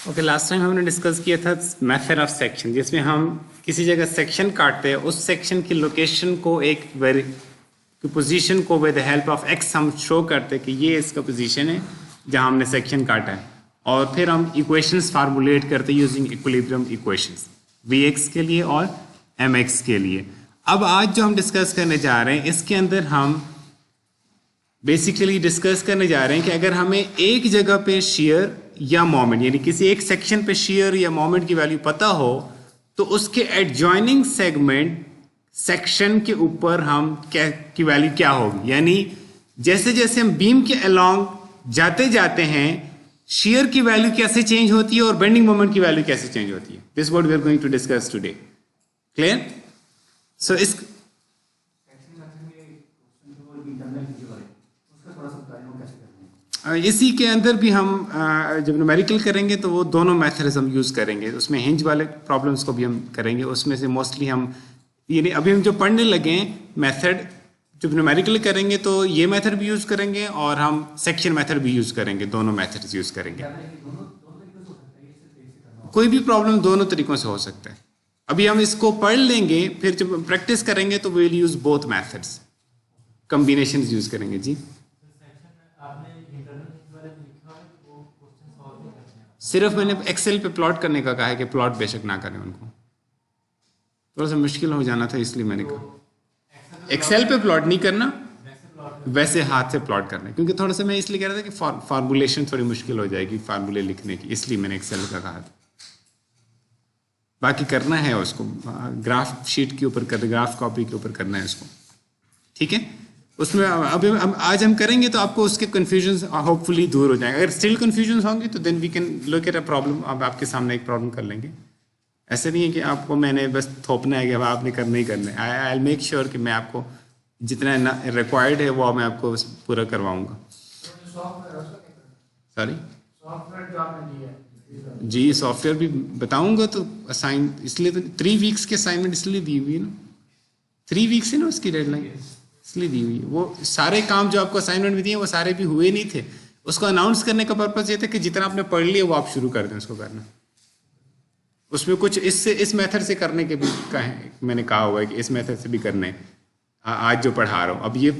Okay, last time हमने discuss किया था मेथड ऑफ सेक्शन, जिसमें हम किसी जगह सेक्शन काटते हैं, उस सेक्शन की लोकेशन को की पोजीशन को with the help of x हम शो करते हैं कि ये इसका पोजीशन है जहां हमने सेक्शन काटा है, और फिर हम इक्वेशंस फार्मूलेट करते हैं using equilibrium equations we X के लिए और एम एक्स के लिए। अब आज जो हम डिस्कस करने जा रहे हैं, इसके अंदर हम बेसिकली डिस्कस करने जा रहे हैं कि अगर हमें एक जगह पे शेयर या मोमेंट, यानी किसी एक सेक्शन पे शेयर या मोमेंट की वैल्यू पता हो, तो उसके एडजॉइनिंग सेगमेंट सेक्शन के ऊपर हम क्या की वैल्यू क्या होगी, यानी जैसे जैसे हम बीम के अलोंग जाते जाते हैं शेयर की वैल्यू कैसे चेंज होती है और बेंडिंग मोमेंट की वैल्यू कैसे चेंज होती है। This what we are going to discuss today. Clear? So इस इसी के अंदर भी हम जब न्यूमेरिकल करेंगे तो वो दोनों मेथड्स हम यूज़ करेंगे। उसमें हिंज वाले प्रॉब्लम्स को भी हम करेंगे। उसमें से मोस्टली हम यानी अभी हम जो पढ़ने लगे हैं मेथड, जब न्यूमेरिकल करेंगे तो ये मेथड भी यूज़ करेंगे और हम सेक्शन मेथड भी यूज़ करेंगे, दोनों मेथड्स यूज़ करेंगे। कोई भी प्रॉब्लम दोनों तरीक़ों से हो सकता है। अभी हम इसको पढ़ लेंगे, फिर जब प्रैक्टिस करेंगे तो we will use both methods, combination use करेंगे। जी, सिर्फ मैंने एक्सेल पे प्लॉट करने का कहा है कि प्लॉट बेशक ना करें, उनको थोड़ा सा मुश्किल हो जाना था, इसलिए मैंने कहा एक्सेल पे प्लॉट नहीं करना, वैसे हाथ से प्लॉट करना, क्योंकि थोड़ा सा मैं इसलिए कह रहा था कि फार्मूलेशन थोड़ी मुश्किल हो जाएगी फार्मूले लिखने की, इसलिए मैंने एक्सेल का कहा था। बाकी करना है उसको ग्राफ शीट के ऊपर कर, ग्राफ कॉपी के ऊपर करना है उसको, ठीक है। उसमें अभी आज हम करेंगे तो आपको उसके कन्फ्यूजन होपफुली दूर हो जाएंगे। अगर स्टिल कन्फ्यूजन होंगे तो then we can look at a problem. अब आपके सामने एक प्रॉब्लम कर लेंगे। ऐसे नहीं है कि आपको मैंने बस थोपना है कि अब आपने करना ही करना है। आई विल मेक श्योर कि मैं आपको जितना रिक्वायर्ड है वो मैं आपको पूरा करवाऊँगा। सॉरी जी, सॉफ्टवेयर भी बताऊँगा तो असाइन, इसलिए तो 3 वीक्स के असाइनमेंट इसलिए दी हुई है ना, 3 वीक्स है ना उसकी डेडलाइन, इसलिए दी हुई है। वो सारे काम जो आपको असाइनमेंट में दिए वो सारे भी हुए नहीं थे। उसको अनाउंस करने का पर्पस ये था कि जितना आपने पढ़ लिया वो आप शुरू कर दें उसको करना। उसमें कुछ इससे इस मेथड से करने के भी मैंने कहा हुआ है कि इस मेथड से भी करने आज जो पढ़ा रहा हूँ। अब ये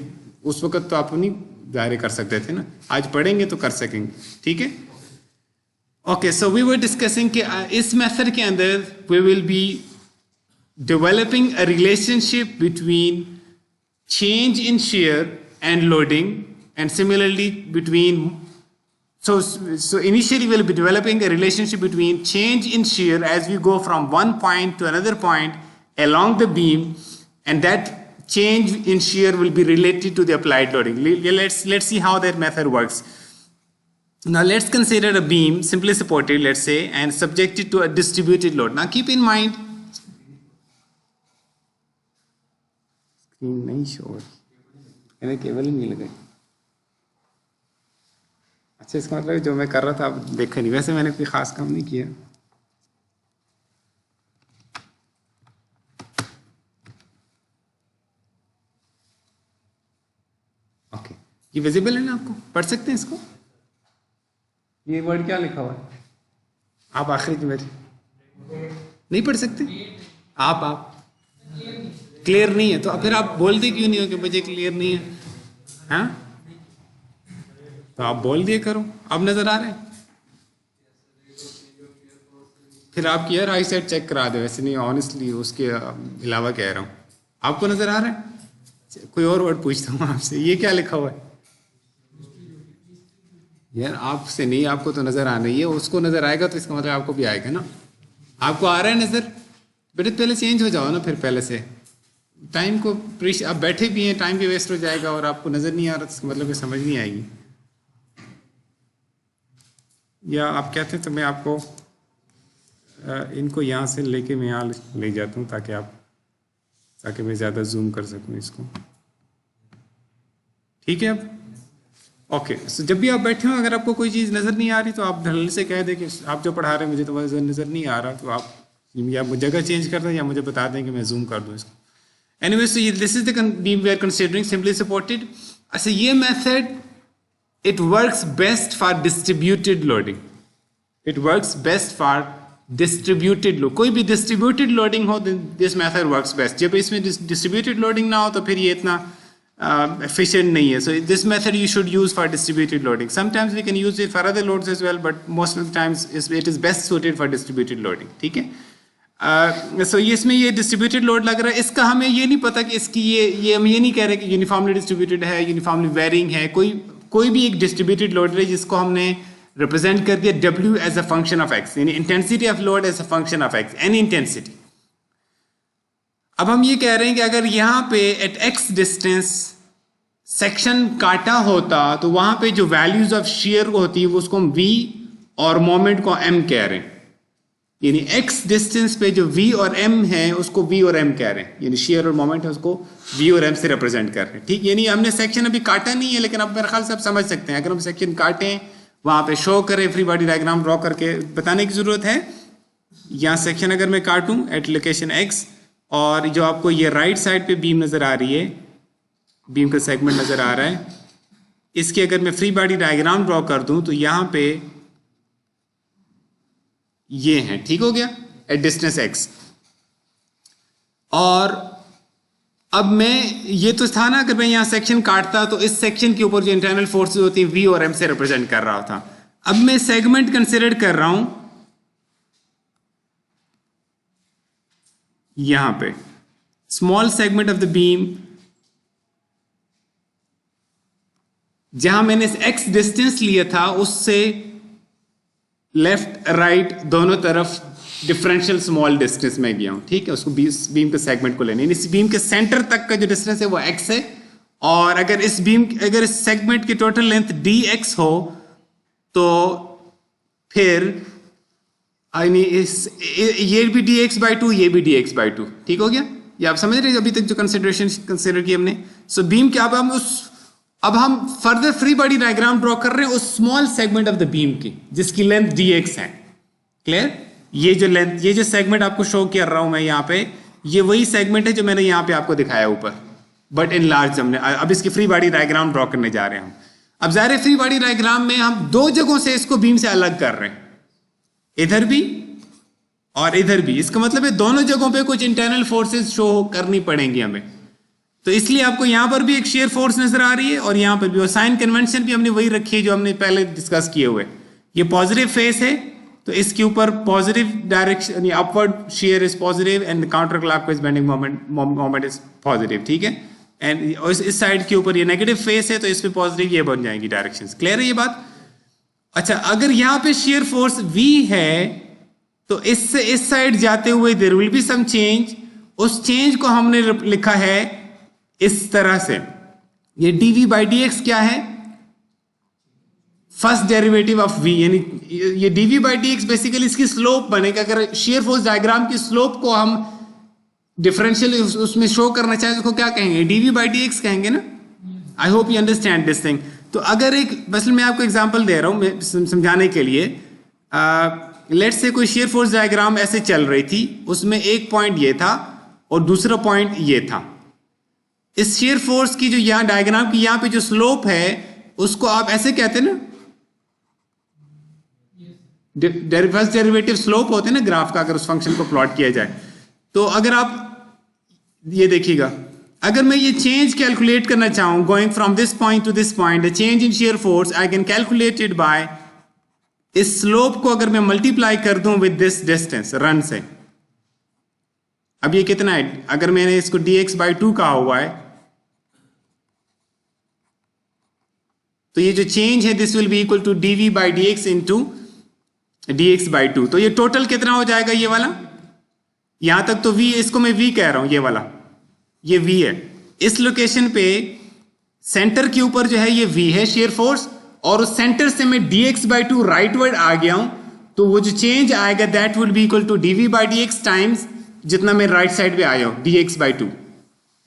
उस वक्त तो आप नहीं जारी कर सकते थे ना, आज पढ़ेंगे तो कर सकेंगे, ठीक है। Okay, so we were discussing कि इस मेथड के अंदर we will be developing a relationship between change in shear and loading, and similarly between so initially we'll be developing a relationship between change in shear as we go from one point to another point along the beam, and that change in shear will be related to the applied loading. Let's see how that method works. Now let's consider a beam simply supported, let's say, and subjected to a distributed load. Now keep in mind नहीं शोर, मैंने cable ही नहीं लगाई। अच्छा, इसका मतलब जो मैं कर रहा था आप देखा नहीं, वैसे मैंने कोई खास काम नहीं किया। ओके, ये विजिबल है ना, आपको पढ़ सकते हैं इसको। ये वर्ड क्या लिखा हुआ है? आप आखिरी में नहीं पढ़ सकते? आप क्लियर नहीं है तो फिर आप बोलते क्यों नहीं हो कि मुझे क्लियर नहीं है? हाँ, तो आप बोल दिए करो। अब नजर आ रहे हैं? फिर आप यार आई साइड चेक करा दे, वैसे नहीं, ऑनेस्टली उसके अलावा कह रहा हूँ। आपको नजर आ रहा है? कोई और वर्ड पूछता हूँ आपसे, ये क्या लिखा हुआ है? यार आपसे नहीं, आपको तो नजर आ रही है, उसको नजर आएगा तो इसका मतलब आपको भी आएगा ना। आपको आ रहा है नजर? बेटे पहले चेंज हो जाओ ना, फिर पहले से टाइम को आप बैठे भी हैं, टाइम भी वेस्ट हो जाएगा और आपको नज़र नहीं आ रहा, इसका मतलब कि समझ नहीं आएगी। या आप कहते हैं तो मैं आपको इनको यहाँ से लेके मैं यहाँ ले जाता हूँ ताकि मैं ज़्यादा जूम कर सकूँ इसको, ठीक है। अब ओके, सो जब भी आप बैठे हो, अगर आपको कोई चीज़ नज़र नहीं आ रही तो आप ढल से कह दें कि आप जो पढ़ा रहे हैं मुझे तो नज़र नहीं आ रहा, तो आप या जगह चेंज कर दें या मुझे बता दें कि मैं जूम कर दूँ इसको। Anyway, so this is the beam we are considering, simply supported. So ये method it works best for distributed loading. It works best for distributed load. कोई भी डिस्ट्रीब्यूटेड लोडिंग हो दिस मेथड वर्क्स बेस्ट. जब इसमें distributed loading ना हो तो फिर ये इतना efficient नहीं है. So this method you should use for distributed loading. Sometimes we can use it for other loads as well, but most of the times it is best suited for distributed loading. ठीक है. So ये इसमें ये distributed load लग रहा है. इसका हमें ये नहीं पता कि इसकी ये हम ये नहीं कह रहे कि यूनिफॉर्मली डिस्ट्रीब्यूटेड है, यूनिफॉर्मली वेरिंग है. कोई भी एक डिस्ट्रीब्यूटेड लोड है जिसको हमने रिप्रेजेंट कर दिया W as a function of X, यानी intensity of load as a function of X, any intensity. अब हम ये कह रहे हैं कि अगर यहाँ पे एट X डिस्टेंस सेक्शन काटा होता तो वहां पे जो वैल्यूज ऑफ शेयर होती है वो उसको हम V और मोमेंट को M कह रहे हैं. यानी X डिस्टेंस पे जो V और M है उसको V और M कह रहे हैं, यानी शेयर और मोमेंट है उसको V और M से रिप्रेजेंट कर रहे हैं. ठीक, यानी हमने सेक्शन अभी काटा नहीं है, लेकिन अब मेरे ख्याल से आप समझ सकते हैं. अगर हम सेक्शन काटें, वहां पे शो करें, फ्री बॉडी डायग्राम ड्रॉ करके बताने की जरूरत है. यहाँ सेक्शन अगर मैं काटूं एट लोकेशन X, और जो आपको ये राइट साइड पे बीम नजर आ रही है, बीम का सेगमेंट नजर आ रहा है, इसकी अगर मैं फ्री बॉडी डायग्राम ड्रॉ कर दूं तो यहां पे ये है. ठीक हो गया, एट डिस्टेंस X. और अब मैं ये तो था ना, अगर मैं यहां सेक्शन काटता तो इस सेक्शन के ऊपर जो इंटरनल फोर्सेस होती है V और M से रिप्रेजेंट कर रहा था. अब मैं सेगमेंट कंसिडर कर रहा हूं यहां पे, small segment of the beam, जहां मैंने X डिस्टेंस लिया था उससे लेफ्ट राइट दोनों तरफ डिफरेंशियल स्मॉल डिस्टेंस में गया हूं. ठीक है, उसको बीम के सेगमेंट को लेने, इस बीम के सेंटर तक का जो डिस्टेंस है वो X है. और अगर इस सेगमेंट की टोटल लेंथ dx हो तो फिर ये भी dx/2, ये भी dx/2. ठीक हो गया, ये आप समझ रहे हैं अभी तक जो कंसिडर की हमने. सो बीम के अब हम further free body diagram draw कर रहे हैं उस small segment of the beam की जिसकी लेंथ dx है. क्लियर, ये जो सेगमेंट आपको शो कर रहा हूं मैं यहाँ पे, ये वही सेगमेंट है जो मैंने यहाँ पे आपको दिखाया ऊपर, बट इन लार्ज. हमने अब इसकी फ्री बॉडी डायग्राम ड्रॉ करने जा रहे हैं हम. अब ज़ाहिर फ्री बॉडी डायग्राम में हम दो जगहों से इसको बीम से अलग कर रहे हैं, इधर भी और इधर भी. इसका मतलब है दोनों जगहों पे कुछ इंटरनल फोर्सेस शो करनी पड़ेंगी हमें. तो इसलिए आपको यहां पर भी एक शेयर फोर्स नजर आ रही है और यहां पर भी. और साइन कन्वेंशन भी हमने वही रखी है जो हमने पहले डिस्कस किए हुए. ये पॉजिटिव फेस है तो इसके ऊपर positive direction, upward share is positive and counter clockwise bending moment is positive. ठीक है, एंड इस साइड के ऊपर ये नेगेटिव फेस है तो इस पे पॉजिटिव ये बन जाएंगी डायरेक्शंस. क्लियर है ये बात? अच्छा, अगर यहां पे शेयर फोर्स V है तो इससे इस साइड जाते हुए there will be some change. उस चेंज को हमने लिखा है इस तरह से. ये dv/dx क्या है? फर्स्ट डेरिवेटिव ऑफ V, यानी ये dv/dx बेसिकली इसकी स्लोप बनेगा. अगर शेयर फोर्स डायग्राम की स्लोप को हम डिफरेंशियल उसमें शो करना चाहें तो उसको क्या कहेंगे? dv/dx कहेंगे ना. I hope you understand this thing. तो अगर बस मैं आपको एग्जांपल दे रहा हूं समझाने के लिए. लेट्स से कोई शेयर फोर्स डायग्राम ऐसे चल रही थी, उसमें एक पॉइंट ये था और दूसरा पॉइंट ये था. इस शेयर फोर्स की जो यहां डायग्राम की यहां पे जो स्लोप है उसको आप ऐसे कहते हैं ना, फर्स्ट डेरिवेटिव स्लोप होते हैं ना ग्राफ का, अगर उस फंक्शन को प्लॉट किया जाए. तो अगर आप ये देखिएगा, अगर मैं ये चेंज कैलकुलेट करना चाहूं going from this point two this point, the change in shear force I can calculate it by, इस स्लोप को अगर मैं मल्टीप्लाई कर दूं विद दिस डिस्टेंस रन से. अब ये कितना है? अगर मैंने इसको dx/2 कहा हुआ है तो ये जो चेंज है this will be equal to dv/dx into dx/2. तो ये टोटल कितना हो जाएगा? ये वाला यहां तक तो v, इसको मैं v कह रहा हूं, ये वाला ये v है. इस लोकेशन पे सेंटर के ऊपर जो है ये v है शेयर फोर्स, और उस सेंटर से मैं dx/2 राइटवर्ड आ गया हूं तो वो जो चेंज आएगा that will be equal to dv/dx times जितना मैं राइट साइड पे आया हूं dx/2.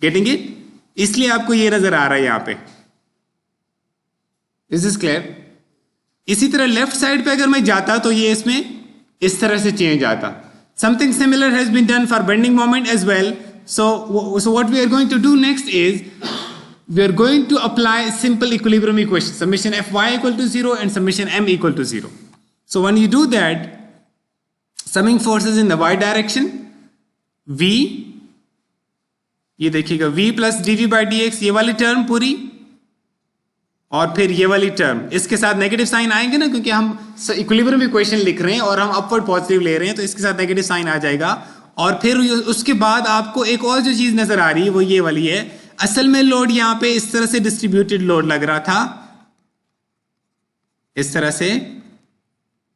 Getting it? इसलिए आपको ये नजर आ रहा है यहां पे. Is this clear? इसी तरह लेफ्ट साइड पे अगर मैं जाता तो ये इसमें इस तरह से चेंज आता. Something similar has been done for bending moment as well. So what we are going to do next is we are going to apply simple equilibrium equation, summation Fy equal to 0 and summation M equal to 0. So when you do that, summing forces in the y direction, v, ये देखिएगा v plus dv by dx, ये वाली term पूरी, और फिर ये वाली term, इसके साथ नेगेटिव साइन आएंगे ना, क्योंकि हम इक्विलिब्रियम इक्वेशन लिख रहे हैं और हम अपवर्ड पॉजिटिव ले रहे हैं, तो इसके साथ नेगेटिव साइन आ जाएगा। और फिर उसके बाद आपको एक और जो चीज नजर आ रही है वो ये वाली है। असल में लोड यहां पे इस तरह से डिस्ट्रीब्यूटेड लोड लग रहा था, इस तरह से,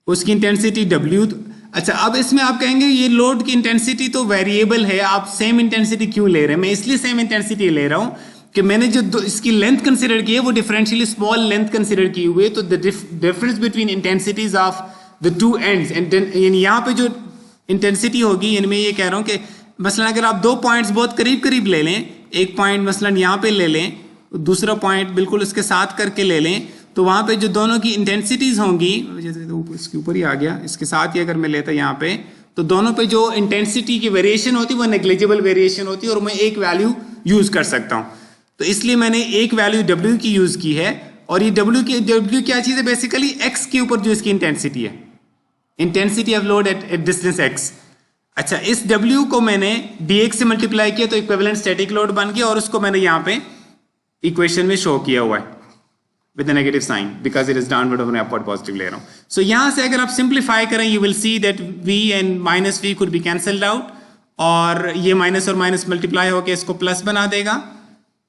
उसकी इंटेंसिटी W। अच्छा, अब इसमें आप कहेंगे ये लोड की इंटेंसिटी तो वेरिएबल है, आप सेम इंटेंसिटी क्यों ले रहे हैं? मैं इसलिए सेम इंटेंसिटी ले रहा हूं कि मैंने जो इसकी लेंथ कंसीडर की है वो डिफरेंशियली स्मॉल लेंथ कंसीडर की हुई है, तो the difference between intensities of the two ends, and यहाँ पे जो इंटेंसिटी होगी, यानी मैं ये कह रहा हूँ कि मसलन अगर आप दो पॉइंट्स बहुत करीब करीब ले लें, एक पॉइंट मसलन यहाँ पे ले लें, दूसरा पॉइंट बिल्कुल उसके साथ करके ले लें, तो वहाँ पे जो दोनों की इंटेंसिटीज होंगी, जैसे तो इसके ऊपर ही आ गया, इसके साथ ही अगर मैं लेता यहाँ पे, तो दोनों पे जो इंटेंसिटी की वेरिएशन होती है वो नेग्लिजिबल वेरिएशन होती है और मैं एक वैल्यू यूज कर सकता हूँ। तो इसलिए मैंने एक वैल्यू W की यूज की है, और ये W क्या चीज है? बेसिकली x के ऊपर जो इसकी इंटेंसिटी है, intensity of load at distance x। अच्छा, इस W को मैंने dx से मल्टीप्लाई किया तो इक्विवेलेंट स्टैटिक लोड बन गया, और उसको मैंने यहाँ पे इक्वेशन में शो किया हुआ है with negative sign, because it is downward और अपवर्ड पॉजिटिव ले रहा हूँ। सो यहाँ से अगर आप सिंप्लीफाई करें, you will see that v and minus v could be cancelled out, और ये माइनस और माइनस मल्टीप्लाई होकर इसको प्लस बना देगा,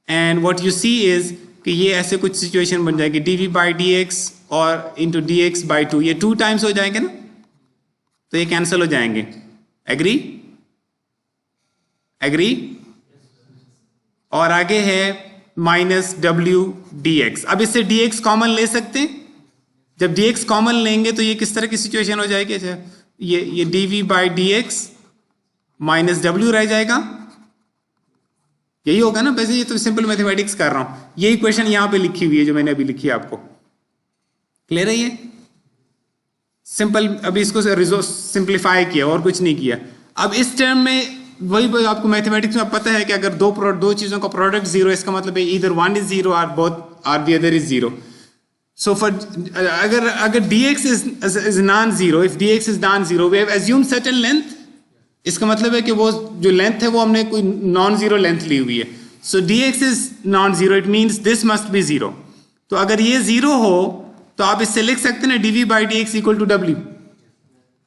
and what you see is कि ये ऐसे कुछ सिचुएशन बन जाएगी, dv बाई dx और इंटू dx बाई 2, ये 2 टाइम्स हो जाएंगे ना, तो ये कैंसिल हो जाएंगे। एग्री? एग्री? और आगे है माइनस w dx। अब इससे dx कॉमन ले सकते हैं, जब dx कॉमन लेंगे तो ये किस तरह की सिचुएशन हो जाएगी? अच्छा, ये dv by dx minus w रह जाएगा, यही होगा ना? वैसे ये तो सिंपल मैथमेटिक्स कर रहा हूं, ये इक्वेशन यहां पे लिखी हुई है जो मैंने अभी लिखी है आपको। क्लियर है? ये सिंपल, अभी इसको सिंप्लीफाई किया और कुछ नहीं किया। अब इस टर्म में वही आपको मैथमेटिक्स में पता है कि अगर दो चीजों का प्रोडक्ट जीरो, इसका मतलब है ईदर वन इज जीरो और both are the other is zero. So for अगर dx is non zero, if dx is non zero, we have assumed certain length, इसका मतलब है कि वो जो लेंथ है वो हमने कोई नॉन जीरो लेंथ ली हुई है। सो dx is non zero, it means this must be zero. तो अगर ये जीरो हो तो आप इससे लिख सकते हैं dv by dx equal to w,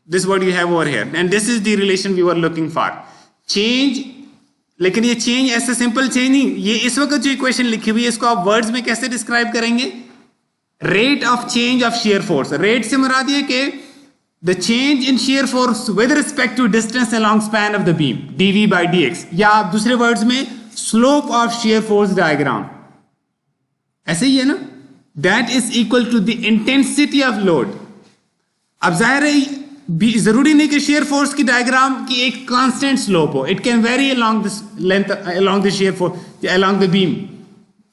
this what you have over here, and this is the relation we were looking for. Change, लेकिन ये चेंज ऐसे सिंपल चेंज नहीं, ये इस वक्त जो इक्वेशन लिखी हुई है इसको आप वर्ड्स में कैसे डिस्क्राइब करेंगे? Rate of change of shear force. Rate से मुराद ये कि the change in shear force with respect to distance along span of the beam, dv by dx, या आप दूसरे वर्ड्स में slope of shear force diagram, ऐसे ही है ना, that is equal to the intensity of load. अब जाहिर है जरूरी नहीं कि शेयर फोर्स की डायग्राम की एक कांस्टेंट स्लोप हो, it can very along this length, along the shear force, along the beam.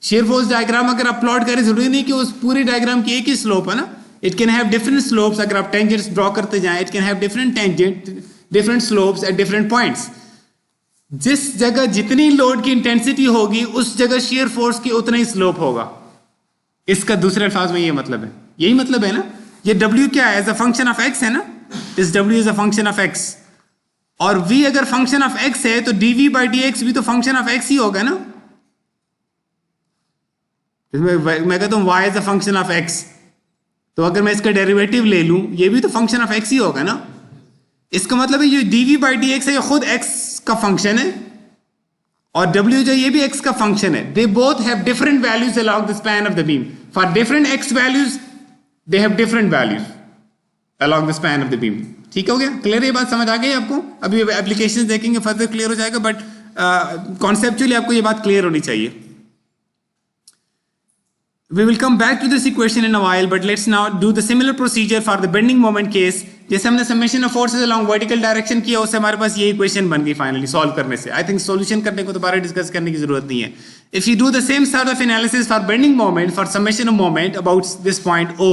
Share force diagram अगर आप प्लॉट करें, जरूरी नहीं कि उस पूरी डायग्राम की एक ही स्लोप है ना, it can have different slopes. अगर आप टेंजेंट्स ड्रॉ करते जाएं, it can have different tangent, different slopes at different points. जिस जगह जितनी लोड की इंटेंसिटी होगी उस जगह शेयर फोर्स की उतना ही स्लोप होगा। इसका दूसरे अल्फाज में ये मतलब है, यही मतलब है ना। ये W क्या है? As a function of x है ना, this W is a function of x, और v अगर फंक्शन ऑफ x है तो dv बाई dx भी तो फंक्शन ऑफ x ही होगा ना। मैं कहता हूं y is a function of x, तो अगर मैं इसका डेरिवेटिव ले लूं ये भी तो फंक्शन ऑफ x ही होगा ना। इसका मतलब है ये dv बाई dx है, ये खुद x का फंक्शन है, और W जो ये भी x का फंक्शन है। They both have different values along the span of the beam, for different x values they have different values along the span of the beam. ठीक हो गया? क्लियर? ये बात समझ आ गई आपको? अभी एप्लीकेशंस देखेंगे फर्दर क्लियर हो जाएगा, बट कॉन्सेप्चुअली आपको ये बात क्लियर होनी चाहिए। We will come back to this equation in a while, but let's now do the similar procedure for the bending moment case. जैसे हमने summation of forces along vertical direction किया, उससे हमारे पास ये इक्वेशन बन गई फाइनली सॉल्व करने से। आई थिंक सॉल्यूशन करने को दोबारा डिस्कस करने की जरूरत नहीं है। If you do the same sort of analysis for bending moment, for summation of moment about this point O,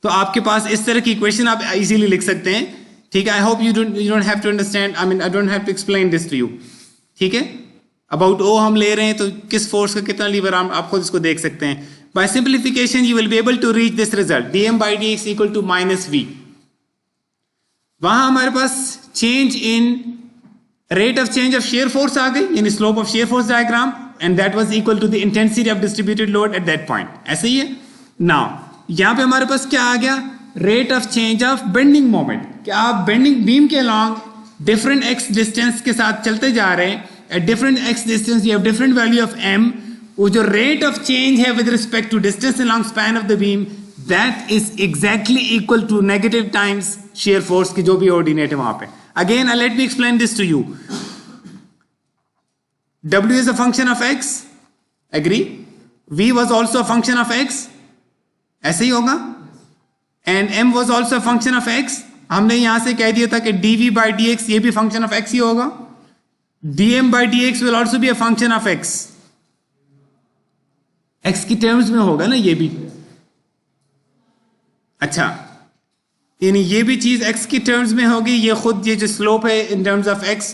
तो आपके पास इस तरह की इक्वेशन आप इजीली लिख सकते हैं। ठीक है? I hope you don't have to understand, I mean I don't have to explain this to you. ठीक है? अबाउट O हम ले रहे हैं तो किस फोर्स का कितना लीवर, आप खुद इसको देख सकते हैं। By simplification, you will be able to reach this result. dm by dx equal to minus v. वहां हमारे पास change in rate of change of shear force आ गई, यानी slope of shear force diagram, and that was equal to the intensity of distributed load at that point. ऐसे ही है. Now यहां पे हमारे पास क्या आ गया? Rate of change of bending moment. क्या आप बेंडिंग बीम के अलॉन्ग डिफरेंट एक्स डिस्टेंस के साथ चलते जा रहे हैं, at different x distance you have different value of m. वो जो रेट ऑफ चेंज है with respect to distance along span of the beam, that is exactly equal to negative times shear force की जो भी ordinate है वहां पे. Again let me explain this to you. W is a function of x, agree? V was also a function of x, ऐसे ही होगा. And m was also a function of x. हमने यहां से कह दिया था कि dv by dx ये भी function of x ही होगा. dm by dx will also be a function of x. x की टर्म्स में होगा ना ये भी. अच्छा, यानी ये भी चीज x की टर्म्स में होगी. ये खुद ये जो स्लोप है इन terms of x,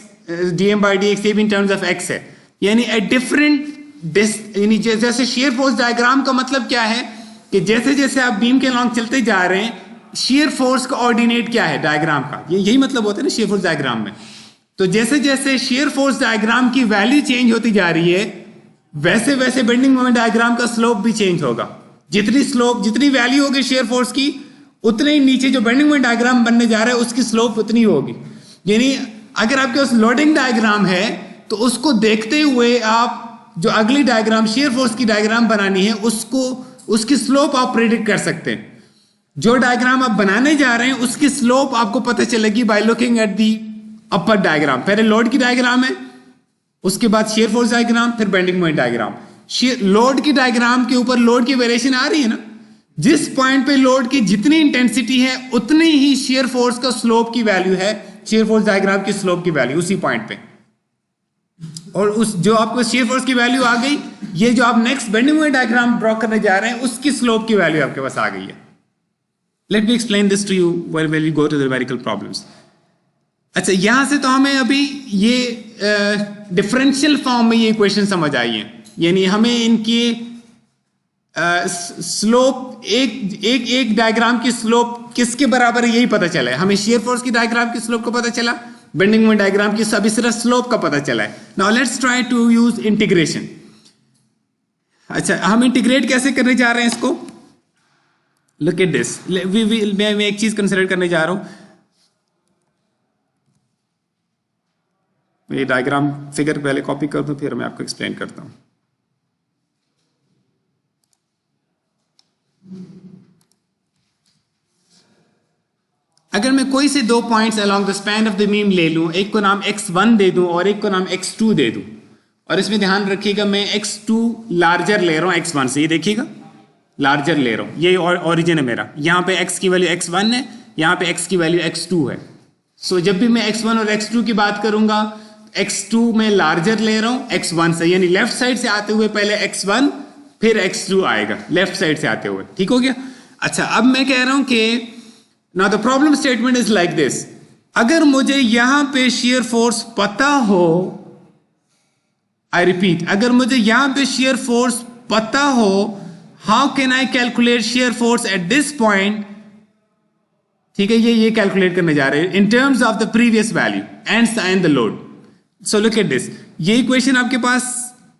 dm by dx ये भी इन टर्म्स ऑफ x है. यानी एट डिफरेंट यानी जैसे शेयर फोर्स डायग्राम का मतलब क्या है कि जैसे जैसे आप बीम के लॉन्ग चलते जा रहे हैं, शेयर फोर्स का ऑर्डिनेट क्या है डायग्राम का, यही मतलब होता है ना शेयर फोर्स डायग्राम में. तो जैसे जैसे शेयर फोर्स डायग्राम की वैल्यू चेंज होती जा रही है, वैसे वैसे बेंडिंग मोमेंट डायग्राम का स्लोप भी चेंज होगा. जितनी स्लोप, जितनी वैल्यू होगी शेयर फोर्स की, उतने ही नीचे जो बेंडिंग मोमेंट डायग्राम बनने जा रहा है उसकी स्लोप उतनी होगी. यानी अगर आपके पास लोडिंग डायग्राम है तो उसको देखते हुए आप जो अगली डायग्राम शेयर फोर्स की डायग्राम बनानी है उसकी स्लोप आप प्रेडिक्ट कर सकते हैं. जो डायग्राम आप बनाने जा रहे हैं उसकी स्लोप आपको पता चलेगी by looking at the upper diagram. पहले लोड की डायग्राम है, उसके बाद शेयर फोर्स डायग्राम, फिर बेंडिंग मोमेंट डायग्राम. लोड की डायग्राम के ऊपर लोड की वेरिएशन आ रही है ना. जिस पॉइंट पे लोड की जितनी इंटेंसिटी है उतनी ही शेयर फोर्स का स्लोप की वैल्यू है, शेयर फोर्स डायग्राम की स्लोप की वैल्यू उसी पॉइंट पे. और उस जो आपको शेयर फोर्स की वैल्यू आ गई, ये जो आप next bending moment diagram draw करने जा रहे हैं उसकी स्लोप की वैल्यू आपके पास आ गई है. Let me explain this to you when we go to the numerical problems. अच्छा, यहां से तो हमें अभी ये डिफरेंशियल फॉर्म में ये इक्वेशन समझ आई है. यानी हमें इनकी स्लोप एक डायग्राम की स्लोप किसके बराबर है यही पता चला है. हमें शेयर फोर्स की डायग्राम की स्लोप का पता चला, बेंडिंग मोमेंट डायग्राम की अभी सिर्फ स्लोप का पता चला है. Now let's try to use integration. अच्छा, हम इंटीग्रेट कैसे करने जा रहे हैं इसको? Look at this. मैं एक चीज कंसिडर करने जा रहा हूं. ये डायग्राम फिगर पहले कॉपी कर दूं, फिर मैं आपको एक्सप्लेन करता हूं. अगर मैं कोई से दो points along the span of the beam ले लूं, एक को नाम x1 दे दूं और एक को नाम x2 दे दूं, और इसमें ध्यान रखिएगा मैं x2 लार्जर ले रहा हूं x1 से. ये देखिएगा, लार्जर ले रहा हूं, ये ओरिजिन है मेरा. यहां पे x की वैल्यू x1 है, यहां पे x की वैल्यू x2 है. सो जब भी मैं x1 और x2 की बात करूंगा, x2 में लार्जर ले रहा हूं x1 से, यानी लेफ्ट साइड से आते हुए पहले x1 फिर x2 आएगा, लेफ्ट साइड से आते हुए. ठीक हो गया? अच्छा, अब मैं कह रहा हूं कि now the problem statement is like this. अगर मुझे यहां पे शेयर फोर्स पता हो, आई रिपीट, अगर मुझे यहां पे शेयर फोर्स पता हो, how can I calculate shear force at this point? ठीक है, ये कैलकुलेट करने जा रहे हैं in terms of the previous value and sign the load. So look at this. ये इक्वेशन आपके पास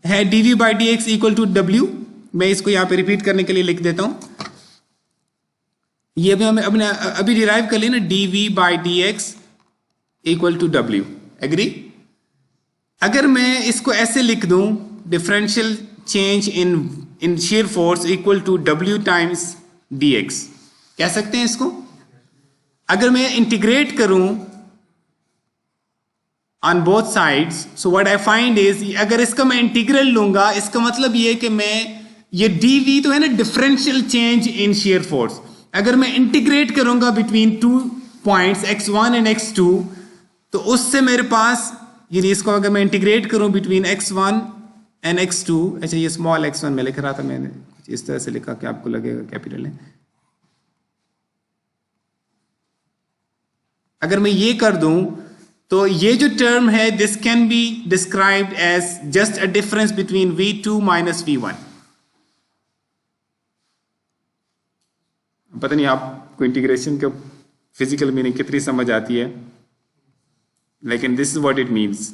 है dv by dx equal to w. मैं इसको यहां पे रिपीट करने के लिए लिख देता हूं. ये भी हमें अभी डिराइव कर लिया ना, dv by dx equal to w. Agree? अगर मैं इसको ऐसे लिख दूं, differential change in shear force equal to w times dx, कह सकते हैं इसको. अगर मैं इंटीग्रेट करूं on both sides, so what I find is, अगर इसका मैं इंटीग्रल लूंगा, इसका मतलब ये कि मैं ये dv तो है ना differential change in shear force. अगर मैं इंटीग्रेट करूंगा between two points x1 and x2, तो उससे मेरे पास ये इसको अगर मैं इंटीग्रेट करूं बिटवीन x1 एंड x2, अच्छा ये स्मॉल x1 में लिख रहा था मैंने, कुछ इस तरह से लिखा कि आपको लगेगा कैपिटल है. अगर मैं ये कर दूं तो ये जो टर्म है, this can be described as just a difference between v2 minus v1. पता नहीं आपको इंटीग्रेशन का फिजिकल मीनिंग कितनी समझ आती है, लेकिन this is what it means.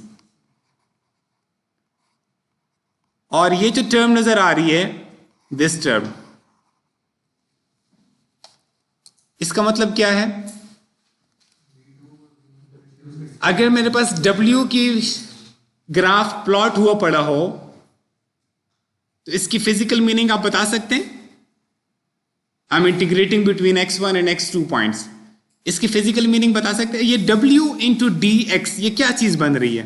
और ये जो टर्म नजर आ रही है, दिस टर्म, इसका मतलब क्या है? अगर मेरे पास W की ग्राफ प्लॉट हुआ पड़ा हो तो इसकी फिजिकल मीनिंग आप बता सकते हैं? I am integrating between x1 and x2 points. इसकी फिजिकल मीनिंग बता सकते हैं? ये W इंटू dx ये क्या चीज बन रही है?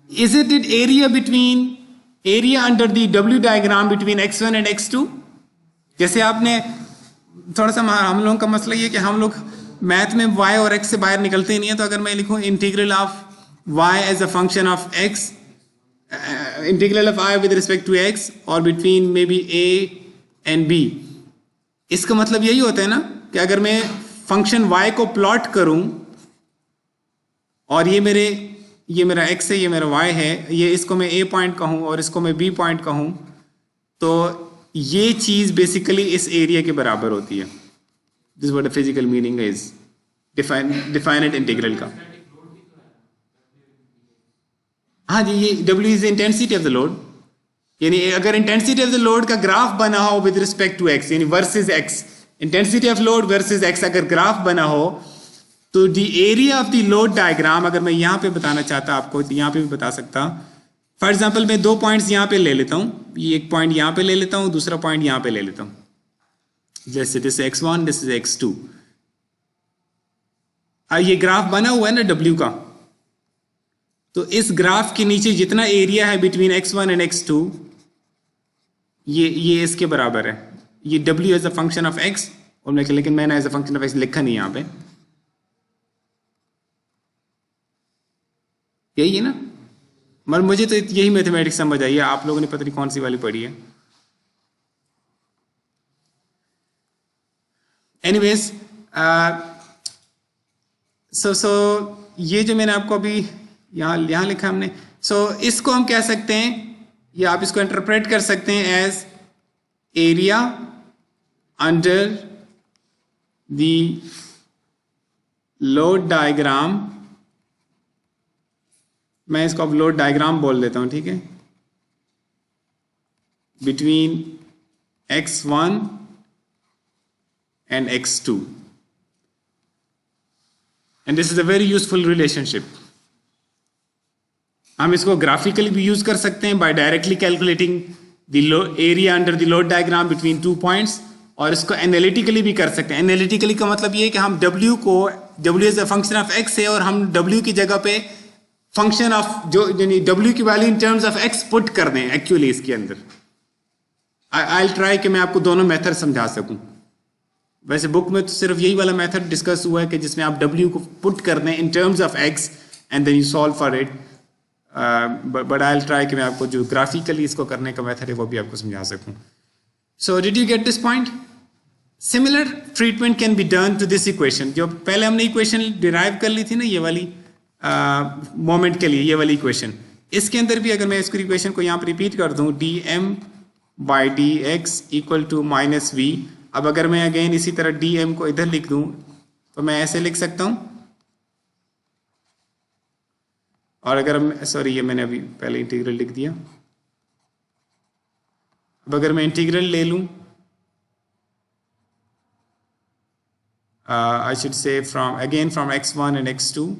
Is it area between, area under the W diagram between x1 and x2? जैसे आपने थोड़ा सा, हम लोगों का मसला ये कि हम लोग मैथ में y और x से बाहर निकलते ही नहीं है। तो अगर मैं लिखूं integral of y as a function of x, integral of i with respect to x और between maybe a and b, इसका मतलब यही होता है ना कि अगर मैं फंक्शन y को प्लॉट करूं और ये मेरा x है, ये मेरा y है, ये इसको मैं a पॉइंट कहूं और इसको मैं b पॉइंट कहूं, तो ये चीज बेसिकली इस एरिया के बराबर होती है। This what the physical meaning is definite integral का। हाँ जी, ये W is intensity of the load, यानी अगर इंटेंसिटी ऑफ द लोड का ग्राफ बना हो विद रिस्पेक्ट टू x, यानी versus x, intensity of load versus x अगर ग्राफ बना हो, तो the area of the load diagram, अगर मैं यहाँ पे बताना चाहता आपको तो यहाँ पे भी बता सकता। फॉर एग्जाम्पल मैं दो पॉइंट्स यहाँ पे ले लेता हूँ, ये एक पॉइंट यहाँ पे ले लेता हूँ, दूसरा पॉइंट यहाँ पे ले लेता हूँ, जैसे this x1, this is x2। ये ग्राफ बना हुआ है ना W का, तो इस ग्राफ के नीचे जितना एरिया है बिटवीन x1 एंड x2, ये इसके बराबर है। ये W as a function of x, और लेकिन मैंने as a function of x लिखा नहीं यहाँ पे, यही है ना। मगर मुझे तो यही मैथमेटिक्स समझ आई है, आप लोगों ने पता नहीं कौन सी वाली पढ़ी है। एनीवेज, सो ये जो मैंने आपको अभी यहाँ लिखा हमने, इसको हम कह सकते हैं, या आप इसको इंटरप्रेट कर सकते हैं as area under the load diagram. मैं इसको अब लोड डायग्राम बोल देता हूं, ठीक है, between x1 and x2, and this is a very useful relationship. हम इसको ग्राफिकली भी यूज कर सकते हैं by directly calculating the area under the load diagram between two points, और इसको एनालिटिकली भी कर सकते हैं। एनालिटिकली का मतलब ये है कि हम W as a function of x है, और हम W की जगह पे फंक्शन ऑफ जो W की value in terms of x put कर दें एक्चुअली इसके अंदर। आई विल ट्राई कि मैं आपको दोनों मेथड समझा सकूं। वैसे बुक में तो सिर्फ यही वाला मेथड डिस्कस हुआ है कि जिसमें आप W को पुट कर दें in terms of x and then you solve for it, but I will try कि मैं आपको जो ग्राफिकली इसको करने का मेथड है वो भी आपको समझा सकूं। So did you get this point? Similar treatment can be done to this equation. जो पहले हमने इक्वेशन डिराइव कर ली थी ना, ये वाली मोमेंट के लिए, ये वाली इक्वेशन, इसके अंदर भी अगर मैं इसको इक्वेशन को यहाँ पर रिपीट कर दूँ, dm/dx इक्वल टू -v। अब अगर मैं अगेन इसी तरह dm को इधर लिख दूँ तो मैं ऐसे लिख सकता हूँ, और अगर सॉरी ये मैंने अभी पहले इंटीग्रल लिख दिया। अब अगर मैं इंटीग्रल ले लूँ, I should say from x1 and x2,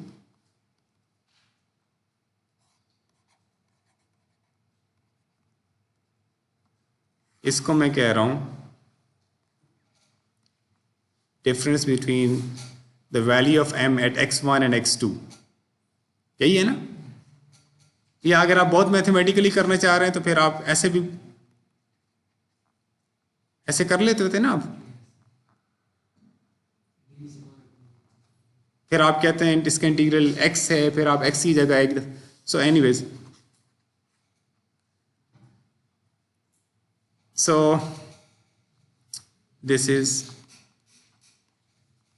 इसको मैं कह रहा हूँ difference between the value of m at x1 and x2, यही है ना। या अगर आप बहुत मैथमेटिकली करना चाह रहे हैं तो फिर आप ऐसे भी ऐसे कर लेते होते ना आप, फिर आप कहते हैं इसका इंटीग्रल x है, फिर आप x की जगह एक, so anyways, so this is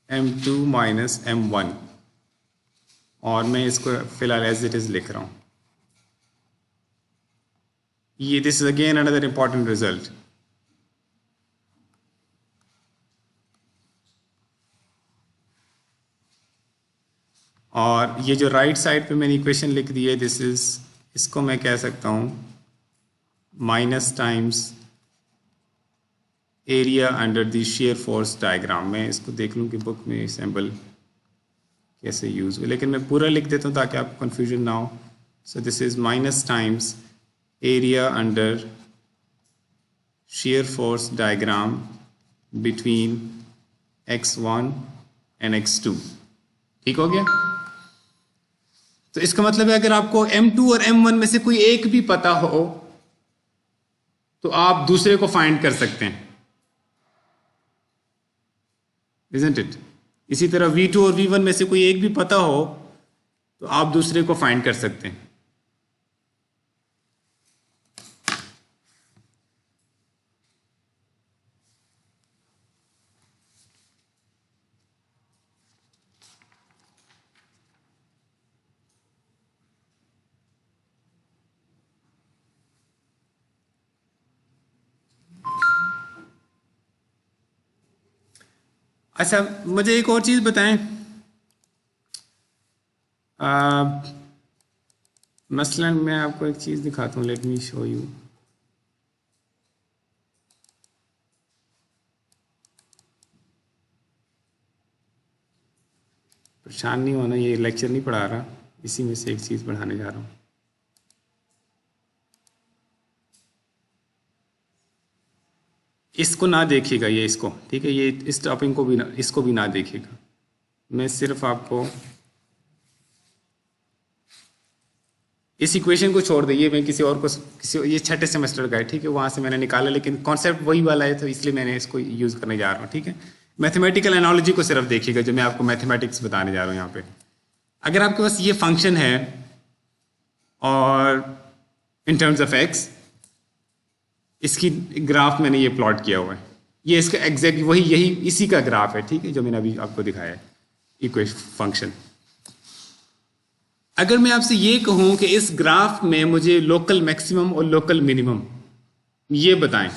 m2 minus m1, और मैं इसको फिलहाल एज इट इज लिख रहा हूं। ये this is again another important result. और ये जो राइट साइड पे मैंने इक्वेशन लिख दी है दिस इज, इसको मैं कह सकता हूँ minus times area under the share force diagram. मैं इसको देख लूँ कि बुक में सिंबल कैसे यूज़ हुए, लेकिन मैं पूरा लिख देता हूँ ताकि आपको कन्फ्यूजन ना हो। So this is minus times area under shear force diagram between x1 and x2। ठीक हो गया? तो इसका मतलब है अगर आपको m2 और m1 में से कोई एक भी पता हो तो आप दूसरे को फाइंड कर सकते हैं, isn't it? इसी तरह v2 और v1 में से कोई एक भी पता हो तो आप दूसरे को फाइंड कर सकते हैं। अच्छा, मुझे एक और चीज़ बताएं। मसलन मैं आपको एक चीज़ दिखाता हूँ, लेट मी शो यू। परेशान नहीं होना, ये लेक्चर नहीं पढ़ा रहा, इसी में से एक चीज़ पढ़ाने जा रहा हूँ। इसको ना देखिएगा, ये इसको, ठीक है, ये इस टॉपिक को भी ना, इसको भी ना देखिएगा। मैं सिर्फ आपको इस इक्वेशन को छोड़ दीजिए, मैं किसी और को, ये छठे सेमेस्टर का है, ठीक है, वहाँ से मैंने निकाला, लेकिन कॉन्सेप्ट वही वाला है तो इसलिए मैंने इसको यूज़ करने जा रहा हूँ। ठीक है, मैथमेटिकल एनालॉजी को सिर्फ देखिएगा जो मैं आपको मैथमेटिक्स बताने जा रहा हूँ यहाँ पे। अगर आपके पास ये फंक्शन है और इन टर्म्स ऑफ एक्स, इसकी ग्राफ मैंने ये प्लॉट किया हुआ है, ये इसका एग्जैक्ट वही यही इसी का ग्राफ है, ठीक है, जो मैंने अभी आपको दिखाया है इक्वेशन फंक्शन। अगर मैं आपसे ये कहूं कि इस ग्राफ में मुझे लोकल मैक्सिमम और लोकल मिनिमम ये बताएं,